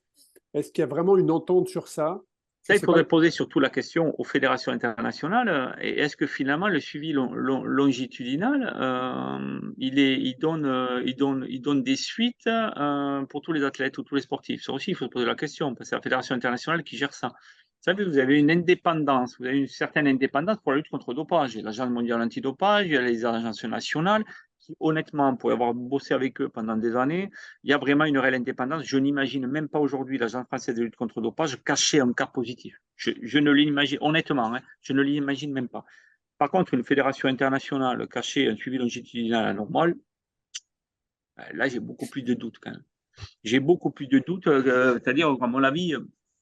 Est-ce qu'il y a vraiment une entente sur ça? Je Ça, il sais pas. faudrait poser surtout la question aux fédérations internationales. Et est-ce que finalement le suivi longitudinal, il donne des suites pour tous les athlètes ou tous les sportifs? Ça aussi, il faut se poser la question, parce que c'est la fédération internationale qui gère ça. Vous savez, vous avez une indépendance, vous avez une certaine indépendance pour la lutte contre le dopage. Il y a l'Agence mondiale antidopage, il y a les agences nationales qui, honnêtement, pour avoir bossé avec eux pendant des années, il y a vraiment une réelle indépendance. Je n'imagine même pas aujourd'hui l'Agence française de lutte contre le dopage cacher un cas positif. Je ne l'imagine, honnêtement, hein, je ne l'imagine même pas. Par contre, une fédération internationale cacher un suivi longitudinal anormal, là, j'ai beaucoup plus de doutes quand même. J'ai beaucoup plus de doutes, c'est-à-dire, à mon avis,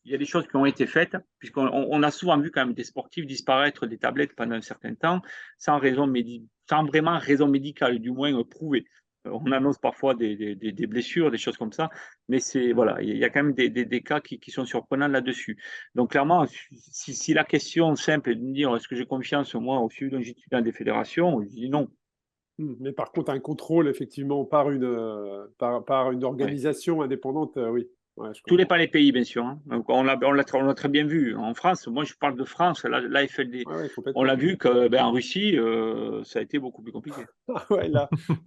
il y a des choses qui ont été faites, puisqu'on a souvent vu quand même des sportifs disparaître des tablettes pendant un certain temps, sans vraiment raison médicale, du moins prouvée. On annonce parfois des blessures, des choses comme ça, mais voilà, il y a quand même des cas qui sont surprenants là-dessus. Donc clairement, si la question simple est de me dire est-ce que j'ai confiance moi au suivi longitudinal des fédérations, je dis non. Mais par contre, un contrôle, effectivement, par une Ouais. organisation indépendante, oui. Ouais, je Tous n'est comprends. pas les pays, bien sûr. Hein. Donc, on l'a très bien vu. En France, moi, je parle de France, l'AFLD. Ouais, ouais, On l'a complètement. vu qu'en Russie, ça a été beaucoup plus compliqué. Ah ouais,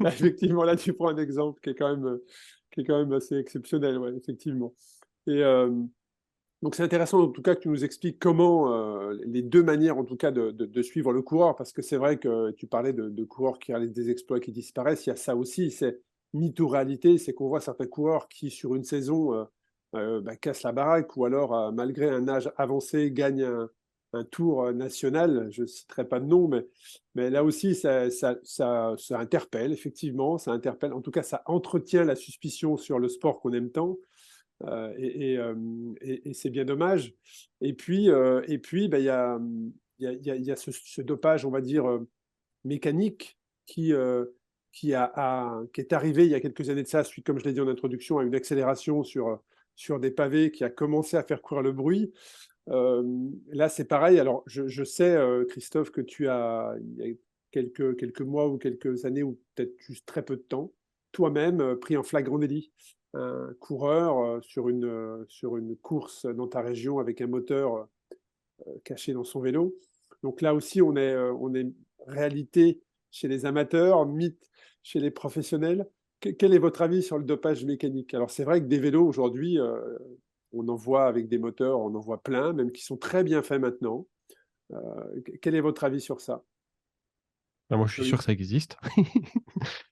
effectivement, là, tu prends un exemple qui est quand même assez exceptionnel, ouais, effectivement. Et donc, c'est intéressant, en tout cas, que tu nous expliques comment les deux manières, en tout cas, de suivre le coureur, parce que c'est vrai que tu parlais de coureurs qui réalisent des exploits qui disparaissent. Il y a ça aussi, c'est mythe ou réalité, c'est qu'on voit certains coureurs qui, sur une saison, cassent la baraque, ou alors, malgré un âge avancé, gagnent un tour national. Je ne citerai pas de nom, mais là aussi, ça interpelle, effectivement, ça interpelle. En tout cas, ça entretient la suspicion sur le sport qu'on aime tant. Et c'est bien dommage. Et puis, bah, il y a ce dopage, on va dire, mécanique qui, qui est arrivé il y a quelques années de ça, suite, comme je l'ai dit en introduction, à une accélération sur des pavés qui a commencé à faire courir le bruit. Là, c'est pareil. Alors, je sais, Christophe, que il y a quelques mois ou quelques années, ou peut-être juste très peu de temps, toi-même, pris en flagrant délit un coureur sur une course dans ta région avec un moteur caché dans son vélo. Donc là aussi, on est réalité chez les amateurs, mythe chez les professionnels. Quel est votre avis sur le dopage mécanique? Alors c'est vrai que des vélos aujourd'hui, on en voit avec des moteurs, on en voit plein, même qui sont très bien faits maintenant. Quel est votre avis sur ça? Ah, moi, je suis sûr que Loïc? ça existe.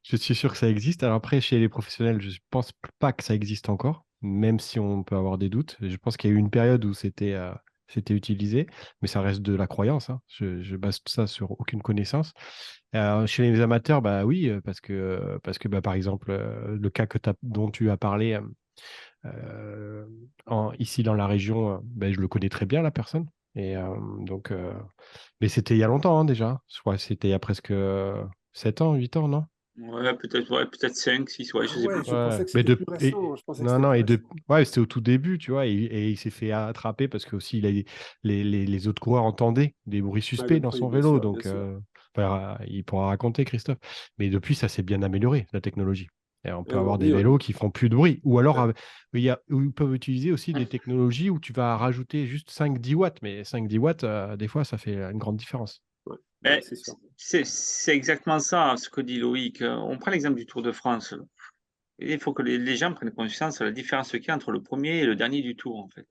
Je suis sûr que ça existe. Alors après, chez les professionnels, je pense pas que ça existe encore, même si on peut avoir des doutes. Je pense qu'il y a eu une période où c'était utilisé, mais ça reste de la croyance. Hein. Je base tout ça sur aucune connaissance. Chez les amateurs, bah oui, parce que bah, par exemple, le cas dont tu as parlé, ici dans la région, ben, je le connais très bien, la personne. Et donc, mais c'était il y a longtemps hein, déjà. Je crois que c'était il y a presque 7 ans, 8 ans, non? Ouais, peut-être 5, 6, ouais, Ah je sais ouais, plus. je Ouais, pensais que mais c'était plus récent. Je pensais que non, c'était non, plus récent. ouais, c'était au tout début, tu vois, et il s'est fait attraper parce que aussi les autres coureurs entendaient des bruits Ouais, suspects le dans bruit, son bien vélo, sûr, bien donc sûr. enfin, il pourra raconter, Christophe. Mais depuis, ça s'est bien amélioré, la technologie. Et on peut avoir des Aujourd'hui, vélos qui font plus de bruit, ou alors ouais, où ils peuvent utiliser aussi des technologies où tu vas rajouter juste 5-10 watts, mais 5-10 watts, des fois, ça fait une grande différence. ouais, ouais, Mais c'est sûr. c'est exactement ça, ce que dit Loïc. On prend l'exemple du Tour de France. Il faut que les gens prennent conscience de la différence qu'il y a entre le premier et le dernier du Tour, en fait.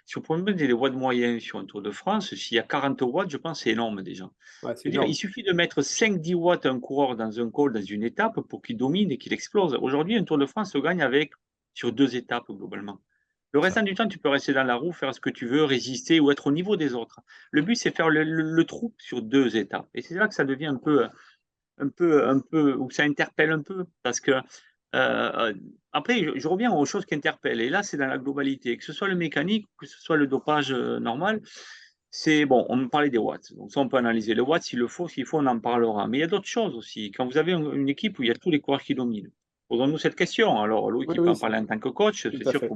Si vous prenez des watts moyens sur un Tour de France, s'il y a 40 watts, je pense que c'est énorme déjà. Ouais, Je c'est veux dire, il énorme. suffit de mettre 5-10 watts à un coureur dans un col, dans une étape, pour qu'il domine et qu'il explose. Aujourd'hui, un Tour de France se gagne sur 2 étapes, globalement. Le Ça. restant du temps, tu peux rester dans la roue, faire ce que tu veux, résister ou être au niveau des autres. Le but, c'est faire le trou sur 2 étapes. Et c'est là que ça devient où ça interpelle un peu. Parce que, après, je reviens aux choses qui interpellent. Et là, c'est dans la globalité. Que ce soit le mécanique, que ce soit le dopage normal, c'est bon, on me parlait des watts. Donc, ça, on peut analyser les watts s'il le faut, s'il faut, on en parlera. Mais il y a d'autres choses aussi. Quand vous avez une équipe où il y a tous les coureurs qui dominent, posons-nous cette question. Alors, Louis Oui, qui peut oui, en parler en tant que coach, tout c'est à sûr fait.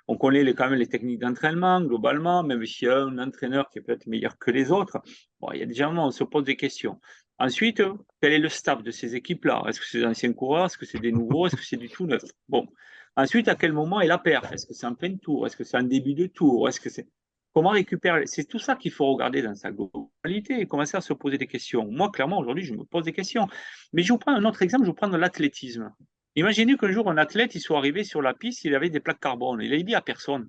qu'on connaît quand même les techniques d'entraînement, globalement, même s'il y a un entraîneur qui est peut-être meilleur que les autres. Bon, il y a déjà un moment, on se pose des questions. Ensuite, quel est le staff de ces équipes-là? Est-ce que c'est des anciens coureurs? Est-ce que c'est des nouveaux? Est-ce que c'est du tout neuf? Bon. Ensuite, à quel moment est la perf? Est-ce que c'est en fin de tour? Est-ce que c'est en début de tour? Est-ce que c'est comment récupérer? C'est tout ça qu'il faut regarder dans sa globalité et commencer à se poser des questions. Moi, clairement, aujourd'hui, je me pose des questions. Mais je vous prends un autre exemple, je vous prends de l'athlétisme. Imaginez qu'un jour, un athlète, il soit arrivé sur la piste, il avait des plaques carbone. Il a dit à personne.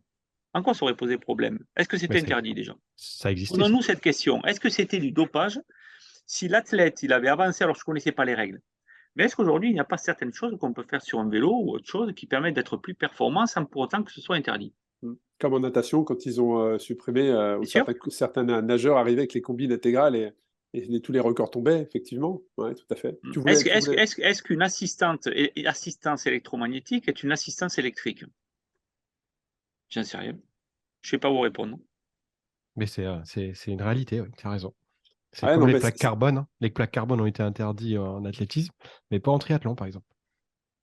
En quoi ça aurait posé problème? Est-ce que Mais c'était interdit déjà? ça existait, ça. Posons-nous cette question. Est-ce que c'était du dopage si l'athlète, il avait avancé alors que je ne connaissais pas les règles? Mais est-ce qu'aujourd'hui, il n'y a pas certaines choses qu'on peut faire sur un vélo ou autre chose qui permettent d'être plus performant sans pour autant que ce soit interdit? Comme en natation, quand ils ont supprimé, où C'est sûr? certains nageurs arrivaient avec les combines intégrales et tous les records tombaient, effectivement. Ouais, tout à fait. Est-ce qu'une assistance électromagnétique est une assistance électrique? J'en sais rien. Je ne sais pas vous répondre. Mais c'est une réalité, oui, tu as raison. C'est Ouais, comme non, les mais plaques carbone, hein. Les plaques carbone ont été interdites en athlétisme, mais pas en triathlon, par exemple.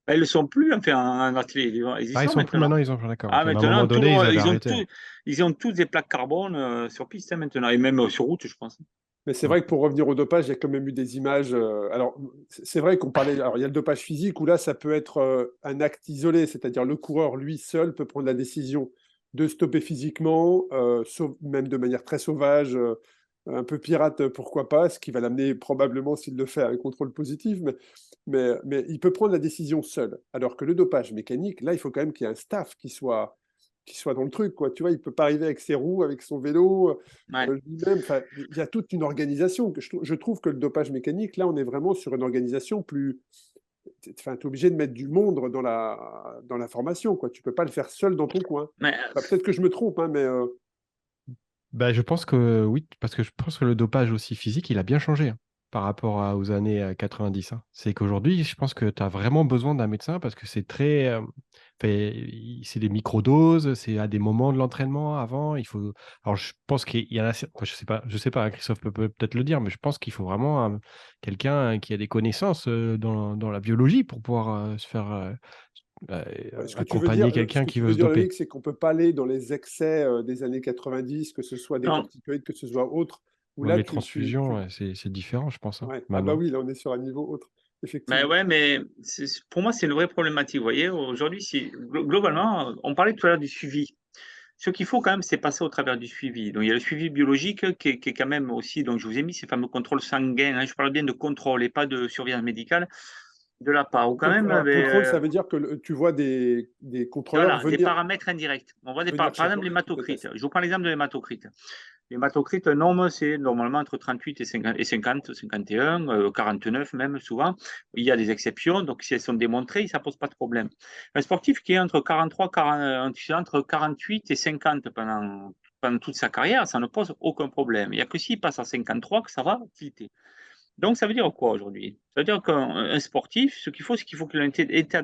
Elles ne le sont plus, enfin, en athlète. Ils y Ah, ils sont sont plus maintenant. maintenant, ils ont. D'accord, Ah, ok. Mais à un moment maintenant, donné, ils avaient arrêté. ils ont tous des plaques carbone sur piste hein, maintenant, et même sur route, je pense. Mais c'est Mm. vrai que pour revenir au dopage, il y a quand même eu des images. Alors, c'est vrai qu'on parlait. Alors, il y a le dopage physique où là, ça peut être un acte isolé, c'est-à-dire le coureur lui seul peut prendre la décision de stopper physiquement, même de manière très sauvage, un peu pirate, pourquoi pas, ce qui va l'amener probablement s'il le fait à un contrôle positif, mais il peut prendre la décision seul. Alors que le dopage mécanique, là, il faut quand même qu'il y ait un staff qui soit dans le truc, quoi. Tu vois, il peut pas arriver avec ses roues, avec son vélo Ouais. lui-même. Enfin, il y a toute une organisation. Je trouve que le dopage mécanique, là, on est vraiment sur une organisation plus. Enfin, tu es obligé de mettre du monde dans la formation, quoi. Tu peux pas le faire seul dans ton coin. Mais, Enfin, peut-être que je me trompe, hein, mais Bah, je pense que oui, parce que je pense que le dopage aussi physique, il a bien changé hein, par rapport aux années 90, hein. C'est qu'aujourd'hui, je pense que tu as vraiment besoin d'un médecin parce que c'est très. C'est des microdoses, c'est à des moments de l'entraînement avant. Alors, je pense qu'il y en a. Quoi, je sais pas, hein, Christophe peut peut-être le dire, mais je pense qu'il faut vraiment quelqu'un qui a des connaissances dans la biologie pour pouvoir se faire ce que tu veux dire, accompagner quelqu'un qui veut se doper. Loïc, c'est qu'on peut pas aller dans les excès des années 90, que ce soit des non, corticoïdes, que ce soit autre, où Même là, les transfusions, ouais, c'est différent, je pense, hein, Ouais. Ah bah maintenant. oui, là, on est sur un niveau autre, mais effectivement. ouais, mais pour moi, c'est une vraie problématique. Vous voyez, aujourd'hui, globalement, on parlait tout à l'heure du suivi. Ce qu'il faut quand même, c'est passer au travers du suivi. Donc, il y a le suivi biologique qui est quand même aussi, donc je vous ai mis ces fameux contrôles sanguins, hein, je parle bien de contrôle et pas de surveillance médicale de la part. Ou quand même, Alors, contrôle, ça veut dire que tu vois des contrôleurs voilà, des venir, paramètres indirects. On voit venir par chez exemple toi et te faire des l'hématocrite. tests. Je vous prends l'exemple de l'hématocrite. L'hématocrite, norme, c'est normalement entre 38 et 50, 51, 49 même souvent. Il y a des exceptions, donc si elles sont démontrées, ça ne pose pas de problème. Un sportif qui est entre 43, 40, entre 48 et 50 pendant toute sa carrière, ça ne pose aucun problème. Il n'y a que s'il passe à 53 que ça va tilter. Donc, ça veut dire quoi aujourd'hui? Ça veut dire qu'un sportif, ce qu'il faut, c'est qu'il faut qu'il ait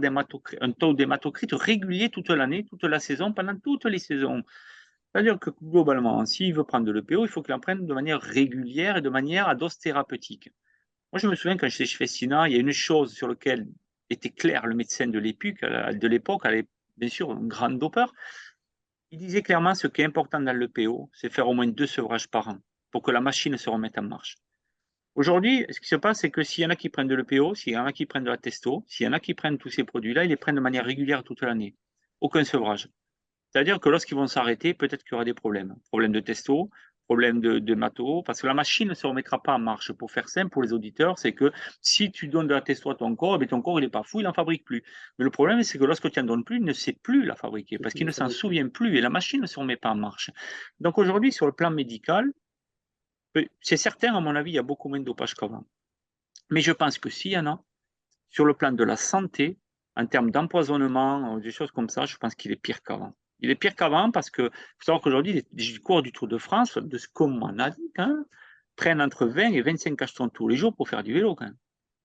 un taux d'hématocrite régulier toute l'année, toute la saison, pendant toutes les saisons. C'est-à-dire que globalement, s'il veut prendre de l'EPO, il faut qu'il en prenne de manière régulière et de manière à dose thérapeutique. Moi, je me souviens quand j'étais chez Festina, il y a une chose sur laquelle était clair le médecin de l'époque, bien sûr un grand dopeur. Il disait clairement ce qui est important dans l'EPO, c'est faire au moins 2 sevrages par an pour que la machine se remette en marche. Aujourd'hui, ce qui se passe, c'est que s'il y en a qui prennent de l'EPO, s'il y en a qui prennent de la testo, s'il y en a qui prennent tous ces produits-là, ils les prennent de manière régulière toute l'année. Aucun sevrage. C'est-à-dire que lorsqu'ils vont s'arrêter, peut-être qu'il y aura des problèmes. Problème de testo, problème de matos, parce que la machine ne se remettra pas en marche. Pour faire simple pour les auditeurs, c'est que si tu donnes de la testo à ton corps, ton corps il n'est pas fou, il n'en fabrique plus. Mais le problème, c'est que lorsque tu n'en donnes plus, il ne sait plus la fabriquer, parce qu'il ne s'en souvient plus et la machine ne se remet pas en marche. Donc aujourd'hui, sur le plan médical, c'est certain, à mon avis, il y a beaucoup moins de dopage qu'avant. Mais je pense que s'il y en a, sur le plan de la santé, en termes d'empoisonnement, des choses comme ça, je pense qu'il est pire qu'avant. Il est pire qu'avant parce que faut savoir qu'aujourd'hui, les coureurs du Tour de France, de ce qu'on m'en a dit, prennent entre 20 et 25 cachetons tous les jours pour faire du vélo. Quand même.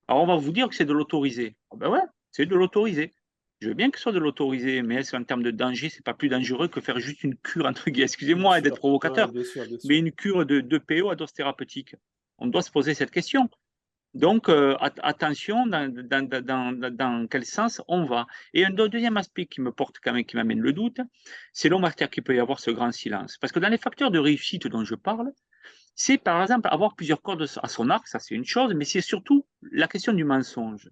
Alors on va vous dire que c'est de l'autorisé. Oh ben ouais, c'est de l'autorisé. Je veux bien que ce soit de l'autorisé, mais est-ce qu'en termes de danger, c'est pas plus dangereux que faire juste une cure, entre guillemets, excusez-moi d'être provocateur, bien sûr. mais une cure de PO à dose thérapeutique? On doit se poser cette question. Donc, attention dans quel sens on va. Et un deuxième aspect qui me porte quand même, qui m'amène le doute, c'est l'omerta qu'il peut y avoir ce grand silence. Parce que dans les facteurs de réussite dont je parle, c'est par exemple avoir plusieurs cordes à son arc, ça c'est une chose, mais c'est surtout la question du mensonge.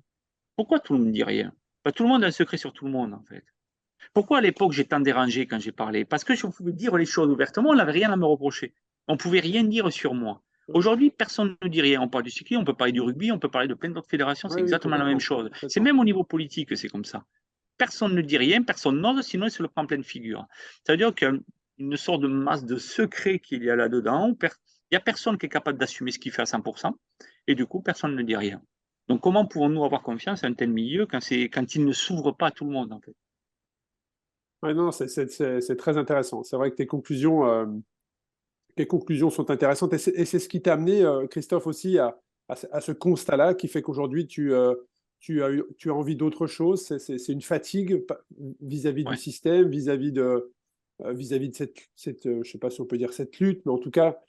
Pourquoi tout le monde ne dit rien? Tout le monde a un secret sur tout le monde en fait. Pourquoi à l'époque j'ai tant dérangé quand j'ai parlé? Parce que je pouvais dire les choses ouvertement, on n'avait rien à me reprocher. On ne pouvait rien dire sur moi. Aujourd'hui, personne ne dit rien. On parle du cyclisme, on peut parler du rugby, on peut parler de plein d'autres fédérations, c'est exactement la même chose. C'est même au niveau politique que c'est comme ça. Personne ne dit rien, personne n'ose, sinon il se le prend en pleine figure. Ça veut dire qu'il y a une sorte de masse de secrets qu'il y a là-dedans. Il n'y a personne qui est capable d'assumer ce qu'il fait à 100%, et du coup, personne ne dit rien. Donc, comment pouvons-nous avoir confiance à un tel milieu quand il ne s'ouvre pas à tout le monde, en fait? Ouais, non, c'est très intéressant. C'est vrai que tes conclusions sont intéressantes et c'est ce qui t'a amené, Christophe, aussi à ce constat-là qui fait qu'aujourd'hui, tu as envie d'autre chose. C'est une fatigue vis-à-vis du système, vis-à-vis de je sais pas si on peut dire cette lutte, mais en tout cas,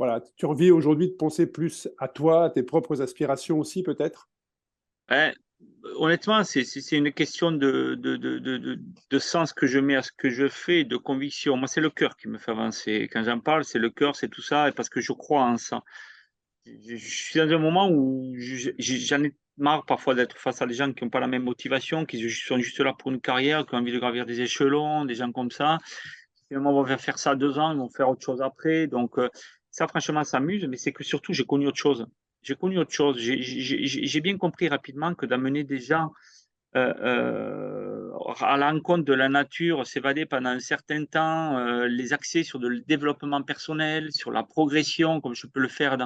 voilà, tu as envie aujourd'hui de penser plus à toi, à tes propres aspirations aussi, peut-être? Honnêtement, c'est une question de sens que je mets à ce que je fais, de conviction. Moi, c'est le cœur qui me fait avancer. Quand j'en parle, c'est le cœur, c'est tout ça, et parce que je crois en ça. Je suis dans un moment où j'en ai marre parfois d'être face à des gens qui n'ont pas la même motivation, qui sont juste là pour une carrière, qui ont envie de gravir des échelons, des gens comme ça. Finalement, on va faire ça 2 ans, ils vont faire autre chose après. Donc, ça, franchement, ça m'amuse, mais c'est que surtout, j'ai connu autre chose. J'ai connu autre chose. J'ai bien compris rapidement que d'amener des gens à l'encontre de la nature, s'évader pendant un certain temps, les axer sur le développement personnel, sur la progression, comme je peux le faire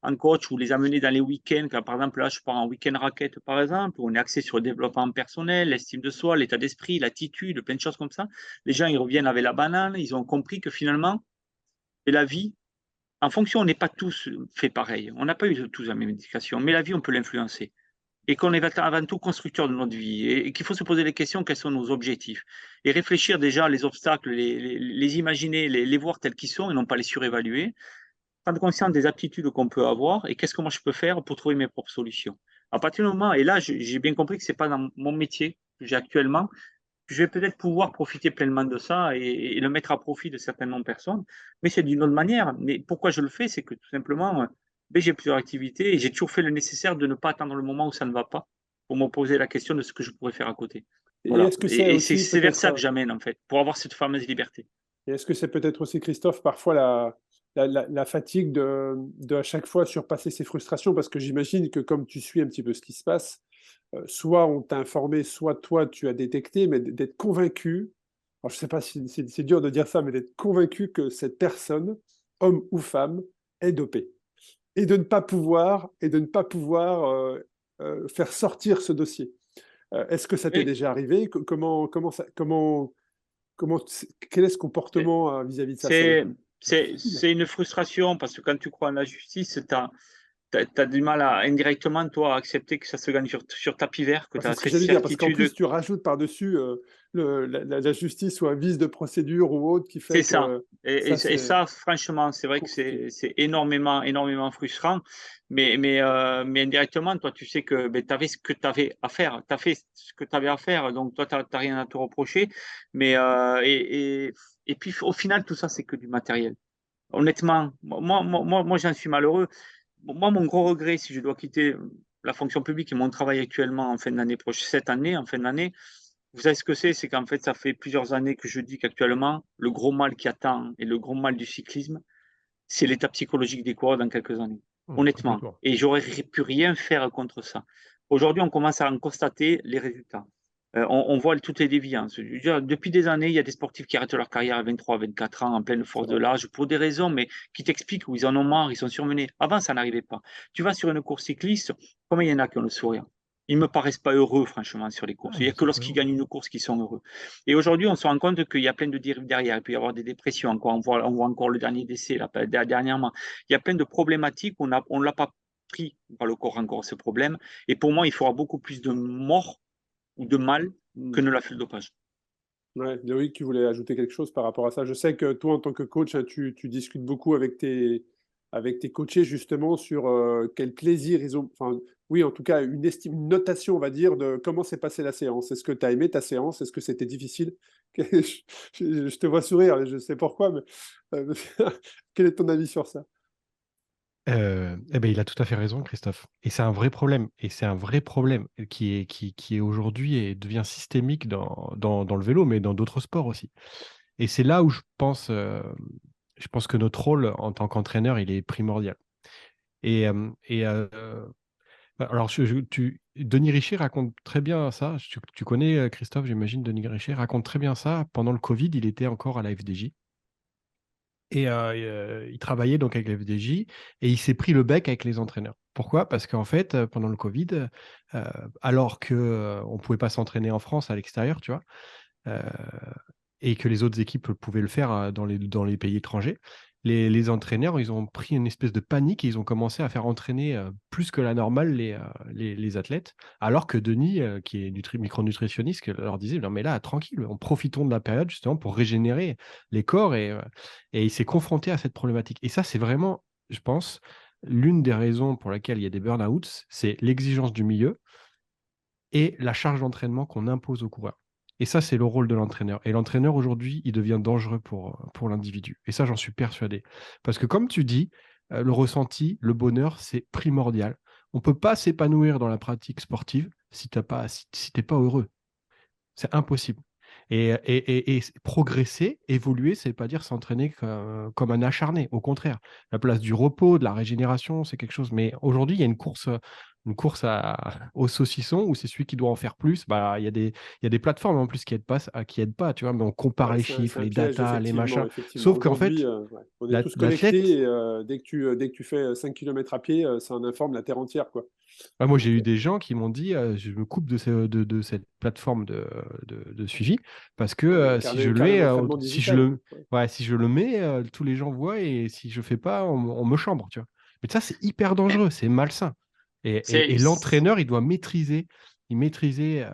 en coach, ou les amener dans les week-ends. Quand, par exemple, là, je pars en week-end raquette, par exemple, où on est axé sur le développement personnel, l'estime de soi, l'état d'esprit, l'attitude, plein de choses comme ça. Les gens, ils reviennent avec la banane, ils ont compris que finalement, et la vie, en fonction, on n'est pas tous fait pareil. On n'a pas eu tous la même éducation, mais la vie, on peut l'influencer et qu'on est avant tout constructeur de notre vie et qu'il faut se poser les questions, quels sont nos objectifs et réfléchir déjà les obstacles, les imaginer, les voir tels qu'ils sont et non pas les surévaluer, prendre conscience des aptitudes qu'on peut avoir et qu'est-ce que moi je peux faire pour trouver mes propres solutions. À partir du moment, et là j'ai bien compris que ce n'est pas dans mon métier que j'ai actuellement, je vais peut-être pouvoir profiter pleinement de ça et le mettre à profit de certaines personnes, mais c'est d'une autre manière. Mais pourquoi je le fais, c'est que tout simplement, j'ai plusieurs activités et j'ai toujours fait le nécessaire de ne pas attendre le moment où ça ne va pas pour me poser la question de ce que je pourrais faire à côté. Et Voilà. est-ce que c'est Et aussi c'est vers ça que peut-être, j'amène, en fait, pour avoir cette fameuse liberté. et est-ce que c'est peut-être aussi, Christophe, parfois la fatigue de à chaque fois surpasser ses frustrations? Parce que j'imagine que comme tu suis un petit peu ce qui se passe, soit on t'a informé, soit toi tu as détecté, mais d'être convaincu, alors je ne sais pas si c'est dur de dire ça, mais d'être convaincu que cette personne, homme ou femme, est dopée. Et de ne pas pouvoir, faire sortir ce dossier. Est-ce que ça t'est Oui, déjà arrivé? Quel est ce comportement vis-à-vis de ça? Ça doit être c'est difficile. une frustration parce que quand tu crois en la justice, as du mal à indirectement, toi, à accepter que ça se gagne sur tapis vert, que tu C'est as ce que cette j'allais dire, parce qu'en certitude. plus, tu rajoutes par-dessus la justice ou un vice de procédure ou autre qui C'est fait ça. que Et ça, c'est ça, franchement, c'est vrai que compliqué. c'est énormément, énormément frustrant. Mais indirectement, toi, tu sais que tu avais ce que tu avais à faire. Tu as fait ce que tu avais à faire. Donc, toi, tu n'as rien à te reprocher. Mais, et puis, au final, tout ça, c'est que du matériel. Honnêtement, moi j'en suis malheureux. Moi, mon gros regret, si je dois quitter la fonction publique et mon travail actuellement en fin d'année prochaine, cette année, en fin d'année, vous savez ce que c'est? C'est qu'en fait, ça fait plusieurs années que je dis qu'actuellement, le gros mal qui attend et le gros mal du cyclisme, c'est l'état psychologique des coureurs dans quelques années. Honnêtement. Complètement. Et j'aurais pu rien faire contre ça. Aujourd'hui, on commence à en constater les résultats. On voit toutes les déviances. Je veux dire, depuis des années, il y a des sportifs qui arrêtent leur carrière à 23, 24 ans, en pleine C'est force de vrai. l'âge, pour des raisons, mais qui t'expliquent où ils en ont marre, ils sont surmenés. Avant, ça n'arrivait pas. Tu vas sur une course cycliste, combien il y en a qui ont le sourire? Ils ne me paraissent pas heureux, franchement, sur les Ah, courses. Il n'y ils a que sont lorsqu'ils cohérents. gagnent une course qu'ils sont heureux. Et aujourd'hui, on se rend compte qu'il y a plein de dérives derrière. Il peut y avoir des dépressions. Encore, on voit encore le dernier décès là, dernièrement. Il y a plein de problématiques. On ne l'a pas pris par le corps encore, ce problème. Et pour moi, il faudra beaucoup plus de morts ou de mal que Hmm. ne l'a fait le dopage. Ouais, Loïc, tu voulais ajouter quelque chose par rapport à ça. Je sais que toi, en tant que coach, hein, tu discutes beaucoup avec tes coachés justement sur quel plaisir ils ont. Enfin, oui, en tout cas, une notation, on va dire, de comment s'est passée la séance. Est-ce que tu as aimé ta séance? Est-ce que c'était difficile? Je te vois sourire, je sais pourquoi, mais euh, quel est ton avis sur ça? Eh ben, il a tout à fait raison, Christophe. Et c'est un vrai problème. Et c'est un vrai problème qui est aujourd'hui et devient systémique dans le vélo, mais dans d'autres sports aussi. Et c'est là où je pense que notre rôle en tant qu'entraîneur, il est primordial. Et alors, Denis Richer raconte très bien ça. Tu connais Christophe, j'imagine, Denis Richer raconte très bien ça. Pendant le Covid, il était encore à la FDJ. Il travaillait donc avec la FDJ et il s'est pris le bec avec les entraîneurs. Pourquoi? Parce qu'en fait, pendant le Covid, euh, alors qu'on ne pouvait pas s'entraîner en France à l'extérieur, tu vois, euh, et que les autres équipes pouvaient le faire dans les pays étrangers, les entraîneurs, ils ont pris une espèce de panique et ils ont commencé à faire entraîner plus que la normale les athlètes, alors que Denis, qui est micronutritionniste, leur disait, non mais là, tranquille, profitons de la période justement pour régénérer les corps et il s'est confronté à cette problématique. Et ça, c'est vraiment, je pense, l'une des raisons pour laquelle il y a des burn-outs, c'est l'exigence du milieu et la charge d'entraînement qu'on impose aux coureurs. Et ça, c'est le rôle de l'entraîneur. Et l'entraîneur, aujourd'hui, il devient dangereux pour l'individu. Et ça, j'en suis persuadé. Parce que comme tu dis, le ressenti, le bonheur, c'est primordial. On ne peut pas s'épanouir dans la pratique sportive si tu n'es pas heureux. C'est impossible. Et progresser, évoluer, c'est pas dire s'entraîner comme un acharné. Au contraire, la place du repos, de la régénération, c'est quelque chose. Mais aujourd'hui, il y a au saucisson où c'est celui qui doit en faire plus. Bah, il y a des plateformes en plus qui aident pas, tu vois, mais on compare Ouais, les c'est chiffres, un les piège, datas, les effectivement, machins. effectivement. Sauf qu'en Aujourd'hui, fait, ouais, on est tous connectés l'athlète, et dès que tu fais 5 km à pied, ça en informe la Terre entière, quoi. moi, j'ai Donc, eu des gens qui m'ont dit je me coupe de cette plateforme de suivi parce que ouais, il y a si je le carnet mets, d'entraînement digital. Ouais. ouais, si je le mets, tous les gens voient et si je fais pas, on me chambre, tu vois. Mais ça, c'est hyper dangereux, c'est malsain. C'est Et l'entraîneur, il maîtriser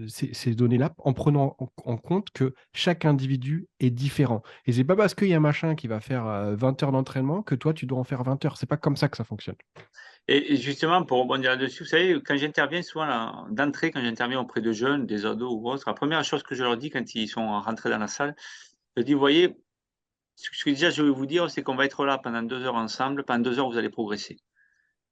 ces données-là en prenant en compte que chaque individu est différent. Et c'est pas parce qu'il y a un machin qui va faire 20 heures d'entraînement que toi, tu dois en faire 20 heures. C'est pas comme ça que ça fonctionne. Et justement, pour rebondir là-dessus, vous savez, quand j'interviens souvent d'entrée, quand j'interviens auprès de jeunes, des ados ou autres, la première chose que je leur dis quand ils sont rentrés dans la salle, je dis, vous voyez, ce que déjà je vais vous dire, c'est qu'on va être là pendant 2 heures ensemble, pendant 2 heures, vous allez progresser.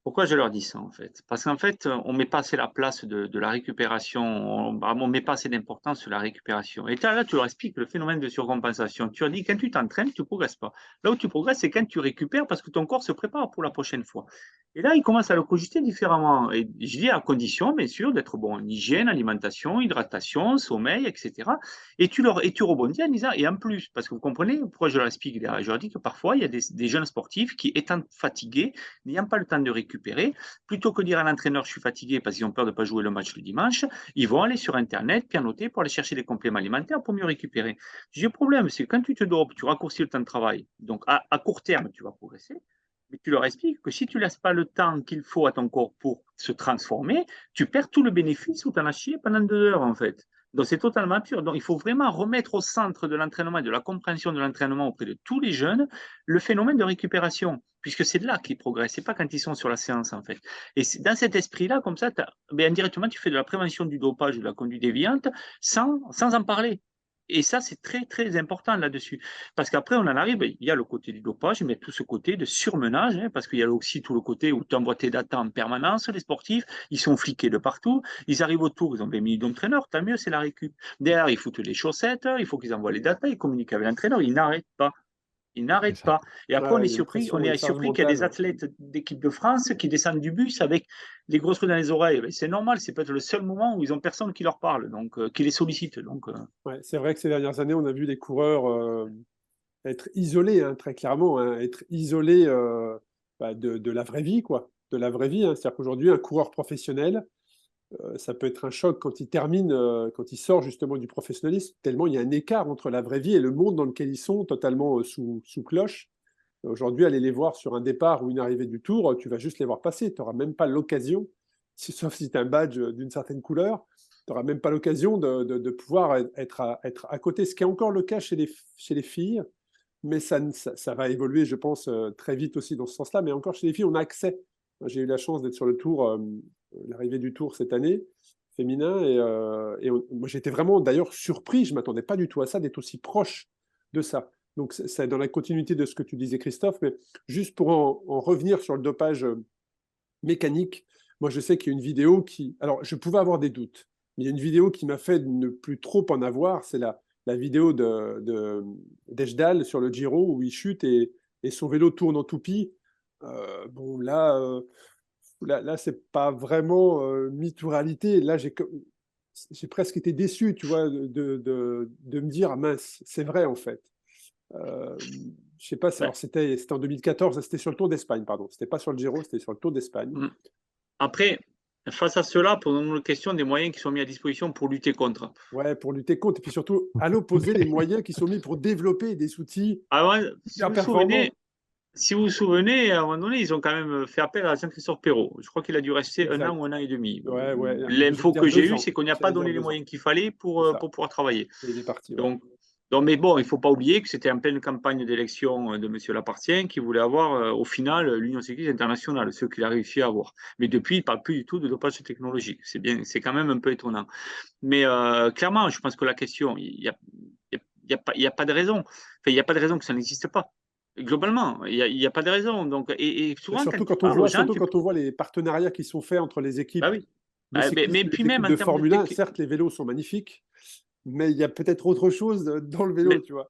Pourquoi je leur dis ça en fait? Parce qu'en fait, on ne met pas assez la place de la récupération, on ne met pas assez d'importance sur la récupération. Et là, tu leur expliques le phénomène de surcompensation. Tu leur dis, quand tu t'entraînes, tu ne progresses pas. Là où tu progresses, c'est quand tu récupères parce que ton corps se prépare pour la prochaine fois. Et là, ils commencent à le cogiter différemment. Et je dis à condition, bien sûr, d'être bon en hygiène, alimentation, hydratation, sommeil, etc. Et tu rebondis en disant, et en plus, parce que vous comprenez pourquoi je leur explique, je leur dis que parfois, il y a des jeunes sportifs qui, étant fatigués, n'ayant pas le temps de récupérer, plutôt que de dire à l'entraîneur je suis fatigué parce qu'ils ont peur de ne pas jouer le match le dimanche, ils vont aller sur Internet, pianoter pour aller chercher des compléments alimentaires pour mieux récupérer. J'ai le problème, c'est que quand tu te dopes, tu raccourcis le temps de travail, donc à court terme, tu vas progresser, Mais tu leur expliques que si tu ne laisses pas le temps qu'il faut à ton corps pour se transformer, tu perds tout le bénéfice où tu en as chié pendant 2 heures, en fait. Donc, c'est totalement absurde. Donc, il faut vraiment remettre au centre de l'entraînement et de la compréhension de l'entraînement auprès de tous les jeunes le phénomène de récupération, puisque c'est de là qu'ils progressent, ce n'est pas quand ils sont sur la séance, en fait. Et dans cet esprit-là, comme ça, indirectement, tu fais de la prévention du dopage, de la conduite déviante, sans en parler. Et ça, c'est très, très important là-dessus. Parce qu'après, on en arrive, il y a le côté du dopage, mais tout ce côté de surmenage, parce qu'il y a aussi tout le côté où tu envoies tes datas en permanence, les sportifs, ils sont fliqués de partout, ils arrivent autour, ils ont 20 minutes d'entraîneur, tant mieux, c'est la récup. Derrière, ils foutent les chaussettes, il faut qu'ils envoient les datas, ils communiquent avec l'entraîneur, ils n'arrêtent pas. Ils n'arrêtent pas. Et après, on est surpris qu'il y a des athlètes d'équipe de France qui descendent du bus avec les grosses trucs dans les oreilles. C'est normal, c'est peut-être le seul moment où ils n'ont personne qui leur parle, donc qui les sollicite. Donc, Ouais, c'est vrai que ces dernières années, on a vu des coureurs être isolés, très clairement, être isolés de la vraie vie, quoi. De la vraie vie. C'est-à-dire qu'aujourd'hui, un coureur professionnel, ça peut être un choc quand il termine, quand il sort justement du professionnalisme, tellement il y a un écart entre la vraie vie et le monde dans lequel ils sont, totalement sous cloche. Aujourd'hui, aller les voir sur un départ ou une arrivée du Tour, tu vas juste les voir passer. Tu n'auras même pas l'occasion, sauf si tu as un badge d'une certaine couleur, tu n'auras même pas l'occasion de pouvoir être à côté. Ce qui est encore le cas chez les filles, mais ça va évoluer, je pense, très vite aussi dans ce sens-là. Mais encore chez les filles, on a accès. J'ai eu la chance d'être sur le Tour, l'arrivée du Tour cette année, féminin, et moi j'étais vraiment d'ailleurs surpris, je ne m'attendais pas du tout à ça, d'être aussi proche de ça. Donc c'est dans la continuité de ce que tu disais, Christophe, mais juste pour en revenir sur le dopage mécanique, moi je sais qu'il y a une vidéo qui... Alors je pouvais avoir des doutes, mais il y a une vidéo qui m'a fait ne plus trop en avoir, c'est la vidéo d'Ejdal sur le Giro où il chute et son vélo tourne en toupie. Bon, là c'est pas vraiment mytho-réalité. Là, j'ai presque été déçu, tu vois, de me dire, ah, mince, c'est vrai en fait. Je sais pas, alors c'était en 2014, c'était sur le Tour d'Espagne, pardon. C'était pas sur le Giro, c'était sur le Tour d'Espagne. Après, face à cela, posons-nous la question des moyens qui sont mis à disposition pour lutter contre. Ouais, pour lutter contre. Et puis surtout, à l'opposé, les moyens qui sont mis pour développer des outils hyper performants. Si vous vous souvenez, à un moment donné, ils ont quand même fait appel à Jean-Christophe Perrault. Je crois qu'il a dû rester un an ou un an et demi. Ouais, l'info que j'ai eue, c'est qu'on n'y a pas donné les moyens qu'il fallait pour pouvoir travailler. Et il est parti. Donc, mais bon, il ne faut pas oublier que c'était en pleine campagne d'élection de M. Lapartien qui voulait avoir, au final, l'Union cycliste internationale, ce qu'il a réussi à avoir. Mais depuis, il ne parle plus du tout de dopage technologique. C'est quand même un peu étonnant. Mais clairement, je pense que la question, il n'y a pas de raison. Enfin, il n'y a pas de raison que ça n'existe pas. Globalement, il n'y a pas de raison. Donc, et souvent, surtout quand on voit les partenariats qui sont faits entre les équipes. Bah oui. Mais puis même de Formule 1, certes, les vélos sont magnifiques, mais il y a peut-être autre chose dans le vélo, tu vois.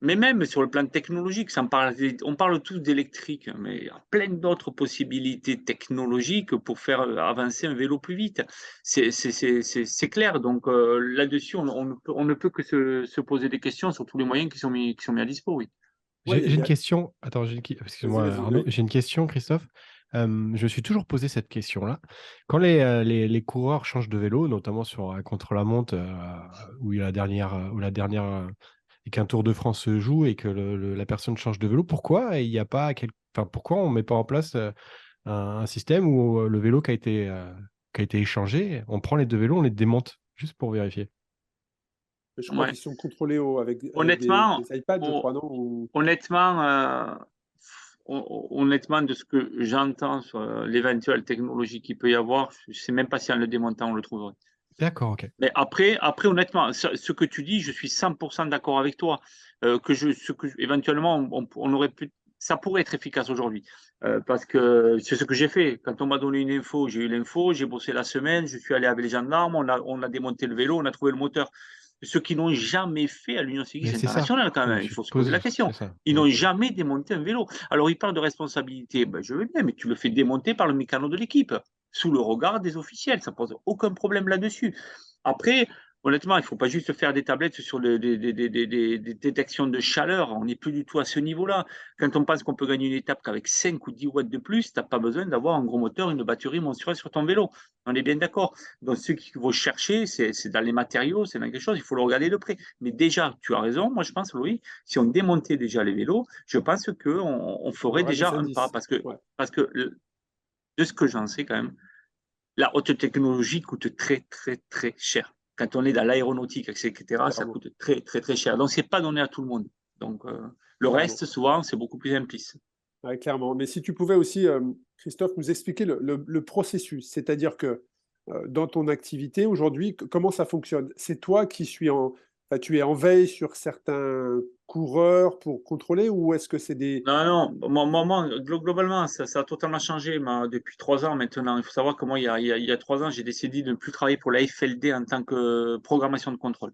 Mais même sur le plan technologique, on parle tous d'électrique, mais il y a plein d'autres possibilités technologiques pour faire avancer un vélo plus vite. C'est clair. Donc là-dessus, on ne peut que se poser des questions sur tous les moyens qui sont mis à dispo, oui. J'ai une question. Attends, excuse-moi, Arnaud. J'ai une question, Christophe. Je me suis toujours posé cette question-là. Quand les coureurs changent de vélo, notamment sur un contre-la-montre où la dernière et qu'un Tour de France se joue et que la personne change de vélo, pourquoi il n'y a pas pourquoi on ne met pas en place un système où le vélo qui a été échangé, on prend les deux vélos, on les démonte juste pour vérifier. Je crois qu'ils sont contrôlés avec des iPads, je crois, non Honnêtement, de ce que j'entends sur l'éventuelle technologie qu'il peut y avoir, je ne sais même pas si en le démontant, on le trouverait. D'accord, ok. Mais après, honnêtement, ce que tu dis, je suis 100% d'accord avec toi. Éventuellement, on aurait pu, ça pourrait être efficace aujourd'hui. Parce que c'est ce que j'ai fait. Quand on m'a donné une info, j'ai eu l'info, j'ai bossé la semaine, je suis allé avec les gendarmes, on a démonté le vélo, on a trouvé le moteur. Ceux qui n'ont jamais fait à l'Union cycliste internationale, quand même, il faut se poser la question. Ils n'ont jamais démonté un vélo. Alors, ils parlent de responsabilité. Ben, je veux bien, mais tu le fais démonter par le mécano de l'équipe, sous le regard des officiels. Ça ne pose aucun problème là-dessus. Après, honnêtement, il ne faut pas juste faire des tablettes sur des détections de chaleur. On n'est plus du tout à ce niveau-là. Quand on pense qu'on peut gagner une étape qu'avec 5 ou 10 watts de plus, tu n'as pas besoin d'avoir un gros moteur, une batterie monstrueuse sur ton vélo. On est bien d'accord. Donc, ce qu'il faut chercher, c'est dans les matériaux, c'est dans quelque chose, il faut le regarder de près. Mais déjà, tu as raison. Moi, je pense, Louis, si on démontait déjà les vélos, je pense qu'on ferait déjà un pas. Parce que de ce que j'en sais quand même, la haute technologie coûte très, très, très cher. Quand on est dans l'aéronautique, etc., ça coûte très, très, très cher. Donc, ce n'est pas donné à tout le monde. Donc, le reste, souvent, c'est beaucoup plus implice. Ouais, clairement. Mais si tu pouvais aussi, Christophe, nous expliquer le processus, c'est-à-dire que dans ton activité aujourd'hui, comment ça fonctionne? C'est toi qui tu es en veille sur certains coureurs pour contrôler ou est-ce que c'est des... Non, moi, globalement, ça a totalement changé depuis 3 ans maintenant. Il faut savoir que moi, il y a 3 ans, j'ai décidé de ne plus travailler pour la FLD en tant que programmation de contrôle.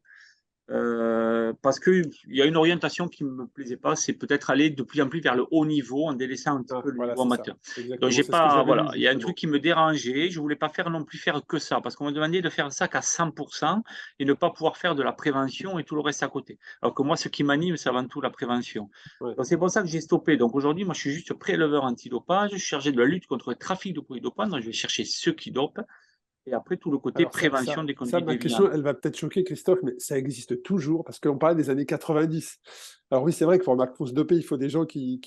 Parce qu'il y a une orientation qui ne me plaisait pas, c'est peut-être aller de plus en plus vers le haut niveau en délaissant un petit peu le niveau amateur. Donc, j'ai pas, voilà, il y a un truc qui me dérangeait, je ne voulais pas non plus faire que ça, parce qu'on m'a demandé de faire ça qu'à 100% et ne pas pouvoir faire de la prévention et tout le reste à côté. Alors que moi, ce qui m'anime, c'est avant tout la prévention. Ouais. Donc, c'est pour ça que j'ai stoppé. Donc, aujourd'hui, moi, je suis juste préleveur antidopage, je suis chargé de la lutte contre le trafic de produits dopants, donc je vais chercher ceux qui dopent. Et après, tout le côté prévention des conduites ma déviantes. question, elle va peut-être choquer Christophe, mais ça existe toujours, parce qu'on parle des années 90. Alors oui, c'est vrai que pour se doper, il faut des gens qui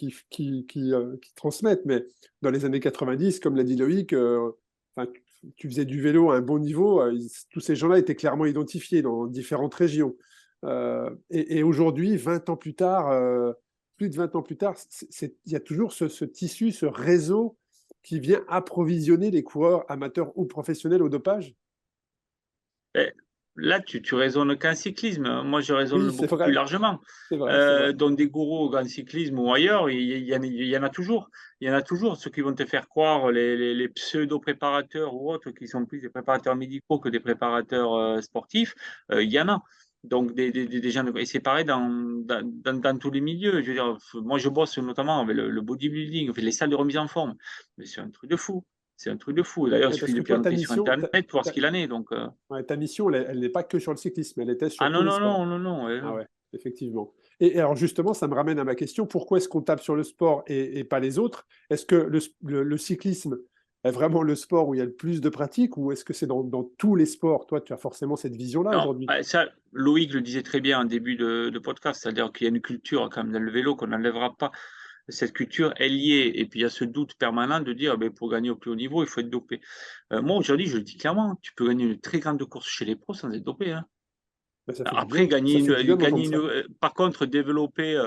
transmettent, mais dans les années 90, comme l'a dit Loïc, tu faisais du vélo à un bon niveau, tous ces gens-là étaient clairement identifiés dans différentes régions. Et aujourd'hui, 20 ans plus tard, plus de 20 ans plus tard, il y a toujours ce tissu, ce réseau qui vient approvisionner les coureurs amateurs ou professionnels au dopage? Là, tu raisonnes qu'en cyclisme. Moi, je raisonne beaucoup plus largement. C'est vrai. Dans des gourous en cyclisme ou ailleurs, il y en a toujours. Il y en a toujours. Ceux qui vont te faire croire, les pseudo-préparateurs ou autres, qui sont plus des préparateurs médicaux que des préparateurs sportifs, il y en a. Donc, des gens et c'est pareil dans tous les milieux. Je veux dire, moi, je bosse notamment avec le bodybuilding, les salles de remise en forme. Mais c'est un truc de fou. C'est un truc de fou. D'ailleurs, il suffit de planter sur Internet pour voir ce qu'il en est. Donc, ta mission, elle n'est pas que sur le cyclisme, elle était sur ah tous les sports. non. Ah ouais, effectivement. Et alors justement, ça me ramène à ma question, pourquoi est-ce qu'on tape sur le sport et pas les autres? Est-ce que le cyclisme est vraiment le sport où il y a le plus de pratique ou est-ce que c'est dans tous les sports? Toi, tu as forcément cette vision-là aujourd'hui. Ça, Loïc le disait très bien en début de podcast, c'est-à-dire qu'il y a une culture quand même dans le vélo qu'on n'enlèvera pas. Cette culture est liée, et puis il y a ce doute permanent de dire pour gagner au plus haut niveau, il faut être dopé. Moi, aujourd'hui, je le dis clairement, tu peux gagner une très grande course chez les pros sans être dopé. Hein. Après, par contre, développer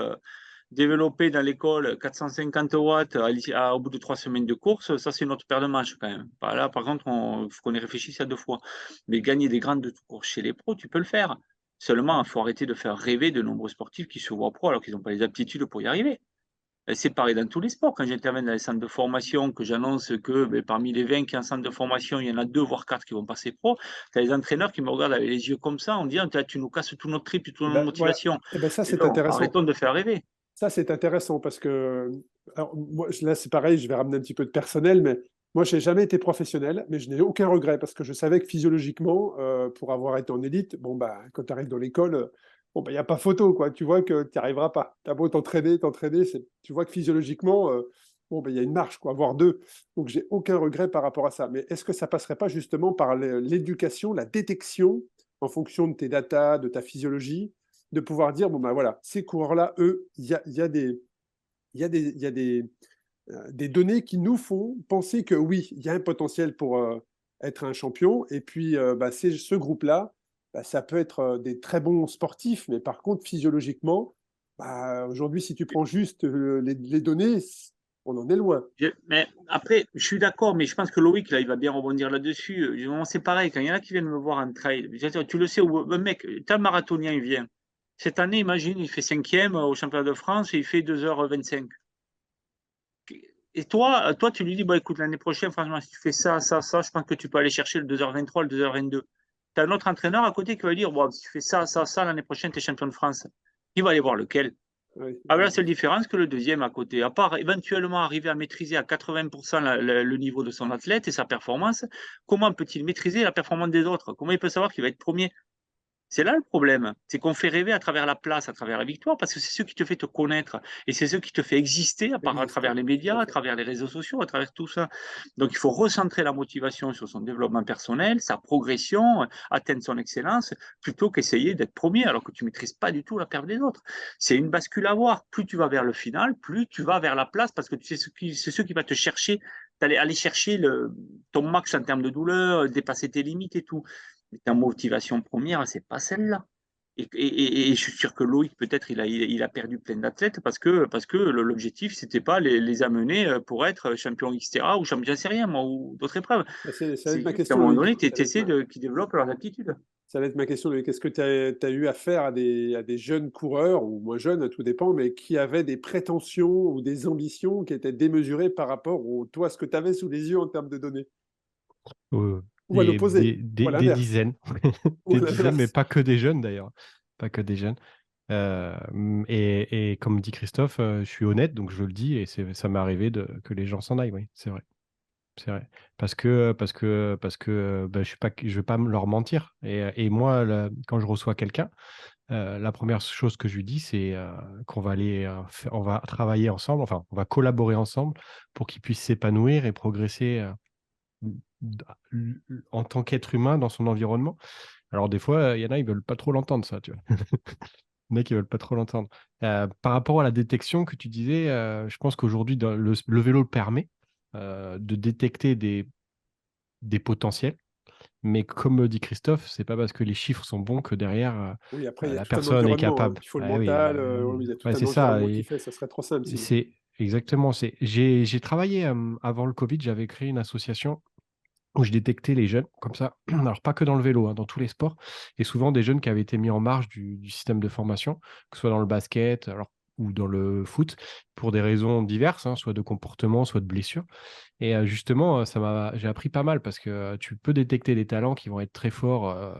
dans l'école 450 watts au bout de 3 semaines de course, ça, c'est une autre paire de manches quand même. Là, par contre, il faut qu'on y réfléchisse à 2 fois. Mais gagner des grandes courses chez les pros, tu peux le faire. Seulement, il faut arrêter de faire rêver de nombreux sportifs qui se voient pro alors qu'ils n'ont pas les aptitudes pour y arriver. C'est pareil dans tous les sports. Quand j'interviens dans les centres de formation, que j'annonce que parmi les 20 qui sont en centre de formation, il y en a 2 voire 4 qui vont passer pro, tu as les entraîneurs qui me regardent avec les yeux comme ça en disant tu nous casses tout notre trip, toute notre motivation. Ça, c'est intéressant. Arrêtons de faire rêver. Ça, c'est intéressant parce que, alors, moi, là, c'est pareil, je vais ramener un petit peu de personnel, mais moi, je n'ai jamais été professionnel, mais je n'ai aucun regret parce que je savais que physiologiquement, pour avoir été en élite, quand tu arrives dans l'école, il n'y a pas photo, quoi. Tu vois que tu n'y arriveras pas. Tu as beau t'entraîner, tu vois que physiologiquement, il y a une marche, quoi, voire 2. Donc, j'ai aucun regret par rapport à ça. Mais est-ce que ça passerait pas justement par l'éducation, la détection, en fonction de tes datas, de ta physiologie, de pouvoir dire, voilà, ces coureurs-là, eux, il y a des données qui nous font penser que oui, il y a un potentiel pour être un champion. Et puis, ce groupe-là, ça peut être des très bons sportifs, mais par contre, physiologiquement, aujourd'hui, si tu prends juste les données, on en est loin. Mais après, je suis d'accord, mais je pense que Loïc, là, il va bien rebondir là-dessus. C'est pareil, quand il y en a qui viennent me voir en trail, tu le sais, un mec, tel marathonien, il vient. Cette année, imagine, il fait 5e au championnat de France et il fait 2h25. Et toi, tu lui dis, écoute, l'année prochaine, franchement, si tu fais ça, je pense que tu peux aller chercher le 2h23, le 2h22. Tu as un autre entraîneur à côté qui va dire, si tu fais ça, l'année prochaine, tu es champion de France. Il va aller voir lequel. Oui. La seule différence que le deuxième à côté, à part éventuellement arriver à maîtriser à 80% le niveau de son athlète et sa performance, comment peut-il maîtriser la performance des autres? Comment il peut savoir qu'il va être premier? C'est là le problème, c'est qu'on fait rêver à travers la place, à travers la victoire, parce que c'est ce qui te fait te connaître et c'est ce qui te fait exister à travers les médias, à travers les réseaux sociaux, à travers tout ça. Donc il faut recentrer la motivation sur son développement personnel, sa progression, atteindre son excellence, plutôt qu'essayer d'être premier alors que tu ne maîtrises pas du tout la perte des autres. C'est une bascule à voir. Plus tu vas vers le final, plus tu vas vers la place, parce que c'est ce qui va te chercher, aller chercher ton max en termes de douleur, dépasser tes limites et tout. Mais ta motivation première, c'est pas celle-là. Et je suis sûr que Loïc, peut-être, il a perdu plein d'athlètes parce que l'objectif, c'était pas les amener pour être champion Xterra ou champion, j'en sais rien, moi, ou d'autres épreuves. Ça va C'est être ma juste qu'à question, un moment Loïc. donné, tu essaies qu'ils développent leurs aptitudes. Ça va être ma question, Loïc. Est-ce que tu as eu affaire à des jeunes coureurs, ou moins jeunes, tout dépend, mais qui avaient des prétentions ou des ambitions qui étaient démesurées par rapport toi, ce que tu avais sous les yeux en termes de données? Ou à l'opposé, ou à Des l'inverse, dizaines. ou à Des dizaines, mais l'inverse. pas que des jeunes d'ailleurs. Pas que des jeunes. Et comme dit Christophe, je suis honnête, donc je le dis, et ça m'est arrivé que les gens s'en aillent, oui, c'est vrai. C'est vrai. Parce que bah, je vais pas leur mentir. Et moi, quand je reçois quelqu'un, la première chose que je lui dis, c'est qu'on va on va travailler ensemble, enfin, on va collaborer ensemble pour qu'il puisse s'épanouir et progresser d- en tant qu'être humain dans son environnement. Alors, des fois, il y en a, ils veulent pas trop l'entendre, ça, tu vois. Les mecs, ils veulent pas trop l'entendre. Par rapport à la détection que tu disais, je pense qu'aujourd'hui, le vélo le permet de détecter des potentiels. Mais comme dit Christophe, c'est pas parce que les chiffres sont bons que derrière, Oui, après, il y a la tout un personne est environnement, hein. capable. Il faut le Ah oui, mental, oui, il y a tout ouais, un c'est ça. environnement qui fait, ça serait trop simple sinon. C'est exactement. J'ai travaillé avant le Covid, j'avais créé une association où je détectais les jeunes comme ça. Alors, pas que dans le vélo, hein, dans tous les sports. Et souvent des jeunes qui avaient été mis en marge du système de formation, que ce soit dans le basket ou dans le foot, pour des raisons diverses, hein, soit de comportement, soit de blessure. Et justement, j'ai appris pas mal parce que tu peux détecter des talents qui vont être très forts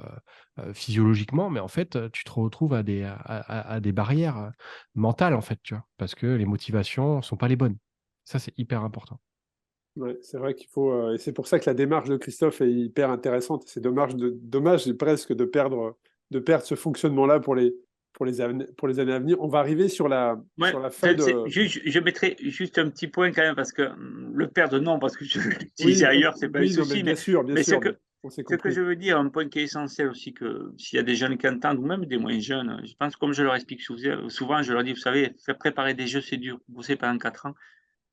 physiologiquement, mais en fait, tu te retrouves à des barrières mentales, en fait, tu vois, parce que les motivations sont pas les bonnes. Ça, c'est hyper important. Ouais, c'est vrai qu'il faut, et c'est pour ça que la démarche de Christophe est hyper intéressante. C'est dommage presque de perdre ce fonctionnement-là pour les années à venir. On va arriver Ouais, sur la fin de. je mettrais juste un petit point quand même, parce que le perdre, non, parce que je vais l'utiliser Oui, ailleurs, c'est pas un oui, non, mais souci, bien mais sûr, mais on s'est ce que je compris. veux dire, un point qui est essentiel aussi, que s'il y a des jeunes qui entendent, ou même des moins jeunes, je pense, comme je leur explique souvent, je leur dis, vous savez, faire préparer des jeux, c'est dur, bosser pendant 4 ans,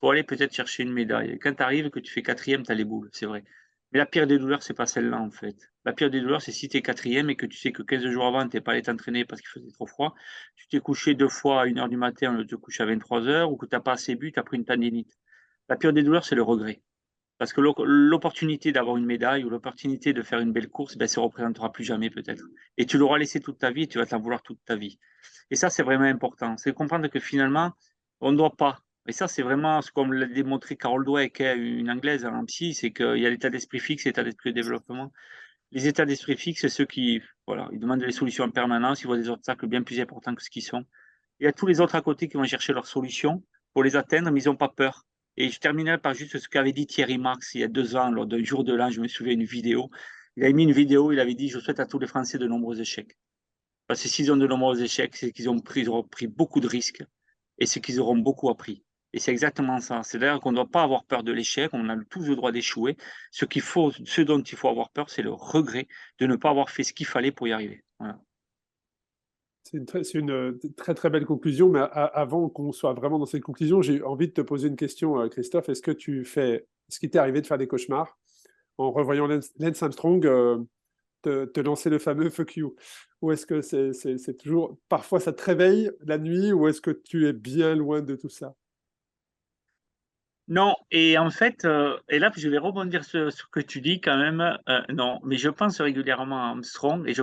pour aller peut-être chercher une médaille. Et quand tu arrives, que tu fais quatrième, tu as les boules, c'est vrai. Mais la pire des douleurs, c'est pas celle-là, en fait. La pire des douleurs, c'est si tu es quatrième et que tu sais que 15 jours avant, tu n'es pas allé t'entraîner parce qu'il faisait trop froid, tu t'es couché 2 fois à 1 h du matin au lieu de te coucher à 23 h, ou que tu n'as pas assez bu, tu as pris une tendinite. La pire des douleurs, c'est le regret. Parce que l'opportunité d'avoir une médaille ou l'opportunité de faire une belle course, ben, se représentera plus jamais peut-être. Et tu l'auras laissé toute ta vie et tu vas t'en vouloir toute ta vie. Et ça, c'est vraiment important. C'est comprendre que finalement, on ne doit pas. Et ça, c'est vraiment ce qu'on l'a démontré Carol Dweck, une anglaise en psy, c'est qu'il y a l'état d'esprit fixe et l'état d'esprit de développement. Les états d'esprit fixes, c'est ceux qui, voilà, ils demandent des solutions en permanence, ils voient des obstacles bien plus importants que ce qu'ils sont. Il y a tous les autres à côté qui vont chercher leurs solutions pour les atteindre, mais ils n'ont pas peur. Et je terminerai par juste ce qu'avait dit Thierry Marx il y a 2 ans, lors d'un jour de l'an, je me souviens une vidéo. Il avait mis une vidéo, il avait dit: je souhaite à tous les Français de nombreux échecs. Parce que s'ils ont de nombreux échecs, c'est qu'ils auront pris beaucoup de risques et c'est qu'ils auront beaucoup appris. Et c'est exactement ça. C'est d'ailleurs qu'on ne doit pas avoir peur de l'échec, on a tous le droit d'échouer. Ce dont il faut avoir peur, c'est le regret de ne pas avoir fait ce qu'il fallait pour y arriver. Voilà. C'est une très très belle conclusion, mais avant qu'on soit vraiment dans cette conclusion, j'ai envie de te poser une question, Christophe. Est-ce qu'il t'est arrivé de faire des cauchemars en revoyant Lance Armstrong te lancer le fameux fuck you? Ou est-ce que c'est toujours, parfois ça te réveille la nuit, ou est-ce que tu es bien loin de tout ça? Non, et en fait, et là, je vais rebondir sur ce que tu dis quand même. Non, mais je pense régulièrement à Armstrong et je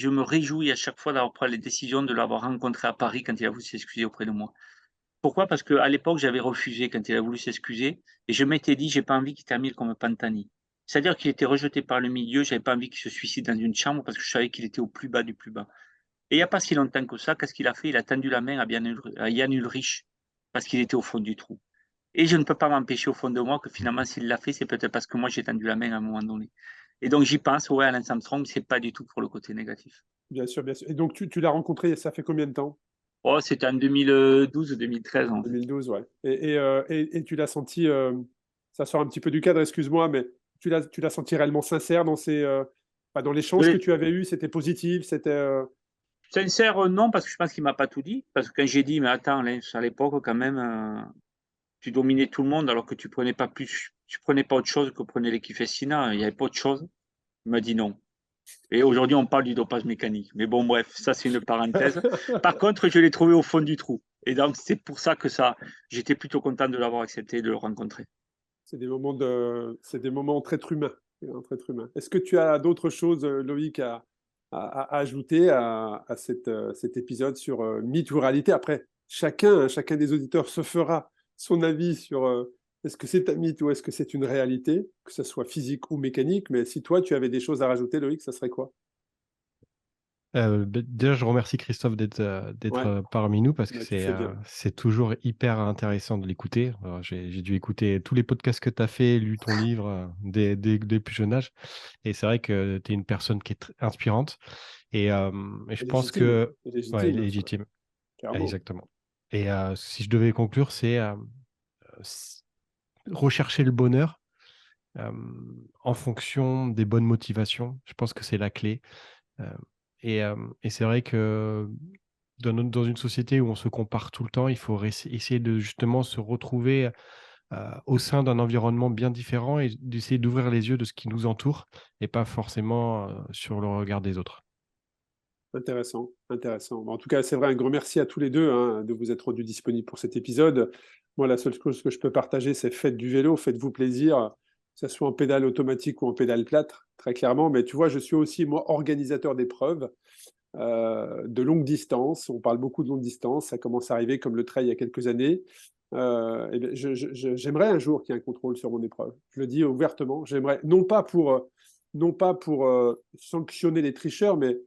me réjouis à chaque fois d'avoir pris les décisions de l'avoir rencontré à Paris quand il a voulu s'excuser auprès de moi. Pourquoi? Parce qu'à l'époque, j'avais refusé quand il a voulu s'excuser et je m'étais dit: j'ai pas envie qu'il termine comme Pantani. C'est-à-dire qu'il était rejeté par le milieu, j'avais pas envie qu'il se suicide dans une chambre parce que je savais qu'il était au plus bas du plus bas. Et il n'y a pas si longtemps que ça, qu'est-ce qu'il a fait? Il a tendu la main à Yann Ulrich parce qu'il était au fond du trou. Et je ne peux pas m'empêcher au fond de moi que finalement, s'il l'a fait, c'est peut-être parce que moi, j'ai tendu la main à un moment donné. Et donc, j'y pense, ouais, à Lance Armstrong, c'est pas du tout pour le côté négatif. Bien sûr, bien sûr. Et donc, tu l'as rencontré, ça fait combien de temps? Oh, c'était en 2012 ou 2013, en fait. 2012, ouais. Et tu l'as senti, ça sort un petit peu du cadre, excuse-moi, mais tu l'as senti réellement sincère dans dans l'échange que tu avais eu, c'était positif, c'était. Sincère, non, parce que je pense qu'il m'a pas tout dit. Parce que quand j'ai dit, mais attends, Lance, à l'époque, quand même, tu dominais tout le monde alors que tu prenais pas autre chose que prenait l'équipe Festina. Il n'y avait pas autre chose. Il m'a dit non. Et aujourd'hui, on parle du dopage mécanique. Mais bon, bref, ça, c'est une parenthèse. Par contre, je l'ai trouvé au fond du trou. Et donc, c'est pour ça que j'étais plutôt content de l'avoir accepté et de le rencontrer. C'est des moments très humains. Très humains. Est-ce que tu as d'autres choses, Loïc, à ajouter à cet épisode sur mythe ou réalité? Après, chacun des auditeurs se fera son avis sur est-ce que c'est un mythe ou est-ce que c'est une réalité, que ce soit physique ou mécanique. Mais si toi, tu avais des choses à rajouter, Loïc, ça serait quoi? Déjà, je remercie Christophe d'être Ouais, parmi nous parce que bah, tu fais bien. c'est toujours hyper intéressant de l'écouter. J'ai dû écouter tous les podcasts que tu as fait, lu ton livre dès plus jeune âge. Et c'est vrai que tu es une personne qui est inspirante. Et je pense Légitime. que. Ouais, Légitime, légitime. clairement. Exactement. Et si je devais conclure, c'est rechercher le bonheur euh, en fonction des bonnes motivations. Je pense que c'est la clé. Euh, et c'est vrai que dans une société où on se compare tout le temps, il faut essayer de justement se retrouver au sein d'un environnement bien différent et d'essayer d'ouvrir les yeux de ce qui nous entoure et pas forcément sur le regard des autres. Intéressant, intéressant. En tout cas, c'est vrai, un grand merci à tous les deux hein, de vous être rendus disponibles pour cet épisode. Moi, la seule chose que je peux partager, c'est faites du vélo, faites-vous plaisir, que ce soit en pédale automatique ou en pédale plate, très clairement. Mais tu vois, je suis aussi, moi, organisateur d'épreuves de longue distance. On parle beaucoup de longue distance, ça commence à arriver comme le trail il y a quelques années. J'aimerais un jour qu'il y ait un contrôle sur mon épreuve. Je le dis ouvertement. J'aimerais, non pas pour sanctionner les tricheurs, mais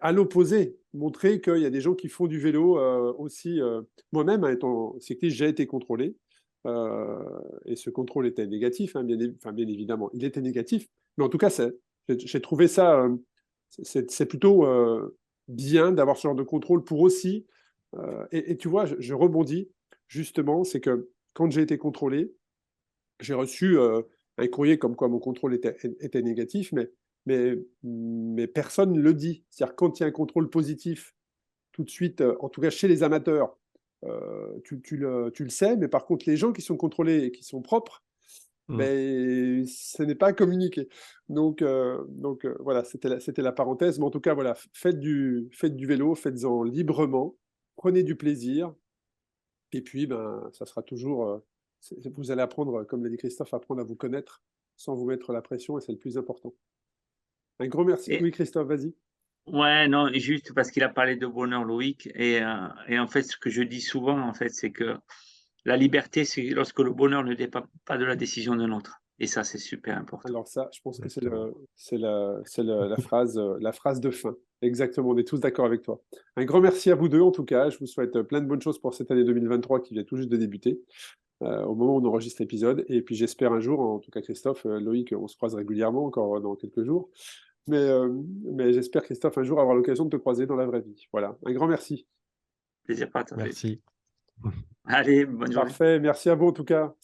à l'opposé, montrer qu'il y a des gens qui font du vélo aussi. Moi-même, étant cycliste, j'ai été contrôlé. Et ce contrôle était négatif, hein, bien évidemment. Il était négatif. Mais en tout cas, j'ai trouvé ça. C'est plutôt bien d'avoir ce genre de contrôle pour aussi. Et tu vois, je rebondis justement, c'est que quand j'ai été contrôlé, j'ai reçu un courrier comme quoi mon contrôle était négatif, mais personne ne le dit. C'est-à-dire quand il y a un contrôle positif, tout de suite, en tout cas chez les amateurs, tu le sais, mais par contre, les gens qui sont contrôlés et qui sont propres, Mm. ben, ce n'est pas communiqué. Donc voilà, c'était la parenthèse. Mais en tout cas, voilà, faites du vélo, faites-en librement, prenez du plaisir, et puis ben, ça sera toujours. Vous allez apprendre, comme l'a dit Christophe, apprendre à vous connaître sans vous mettre la pression, et c'est le plus important. Un gros merci. Et, Oui, Christophe, vas-y. ouais, non, juste parce qu'il a parlé de bonheur, Loïc. Et en fait, ce que je dis souvent, en fait, c'est que la liberté, c'est lorsque le bonheur ne dépend pas de la décision d'un autre. Et ça, c'est super important. Alors ça, je pense que Exactement. la phrase de fin. Exactement, on est tous d'accord avec toi. Un grand merci à vous deux, en tout cas. Je vous souhaite plein de bonnes choses pour cette année 2023 qui vient tout juste de débuter, au moment où on enregistre l'épisode. Et puis j'espère un jour, en tout cas Christophe, Loïc, on se croise régulièrement, encore dans quelques jours. Mais, euh, mais j'espère, Christophe, un jour avoir l'occasion de te croiser dans la vraie vie. Voilà, un grand merci. Plaisir partagé. Merci. Allez, bonne journée. Parfait, merci à vous en tout cas.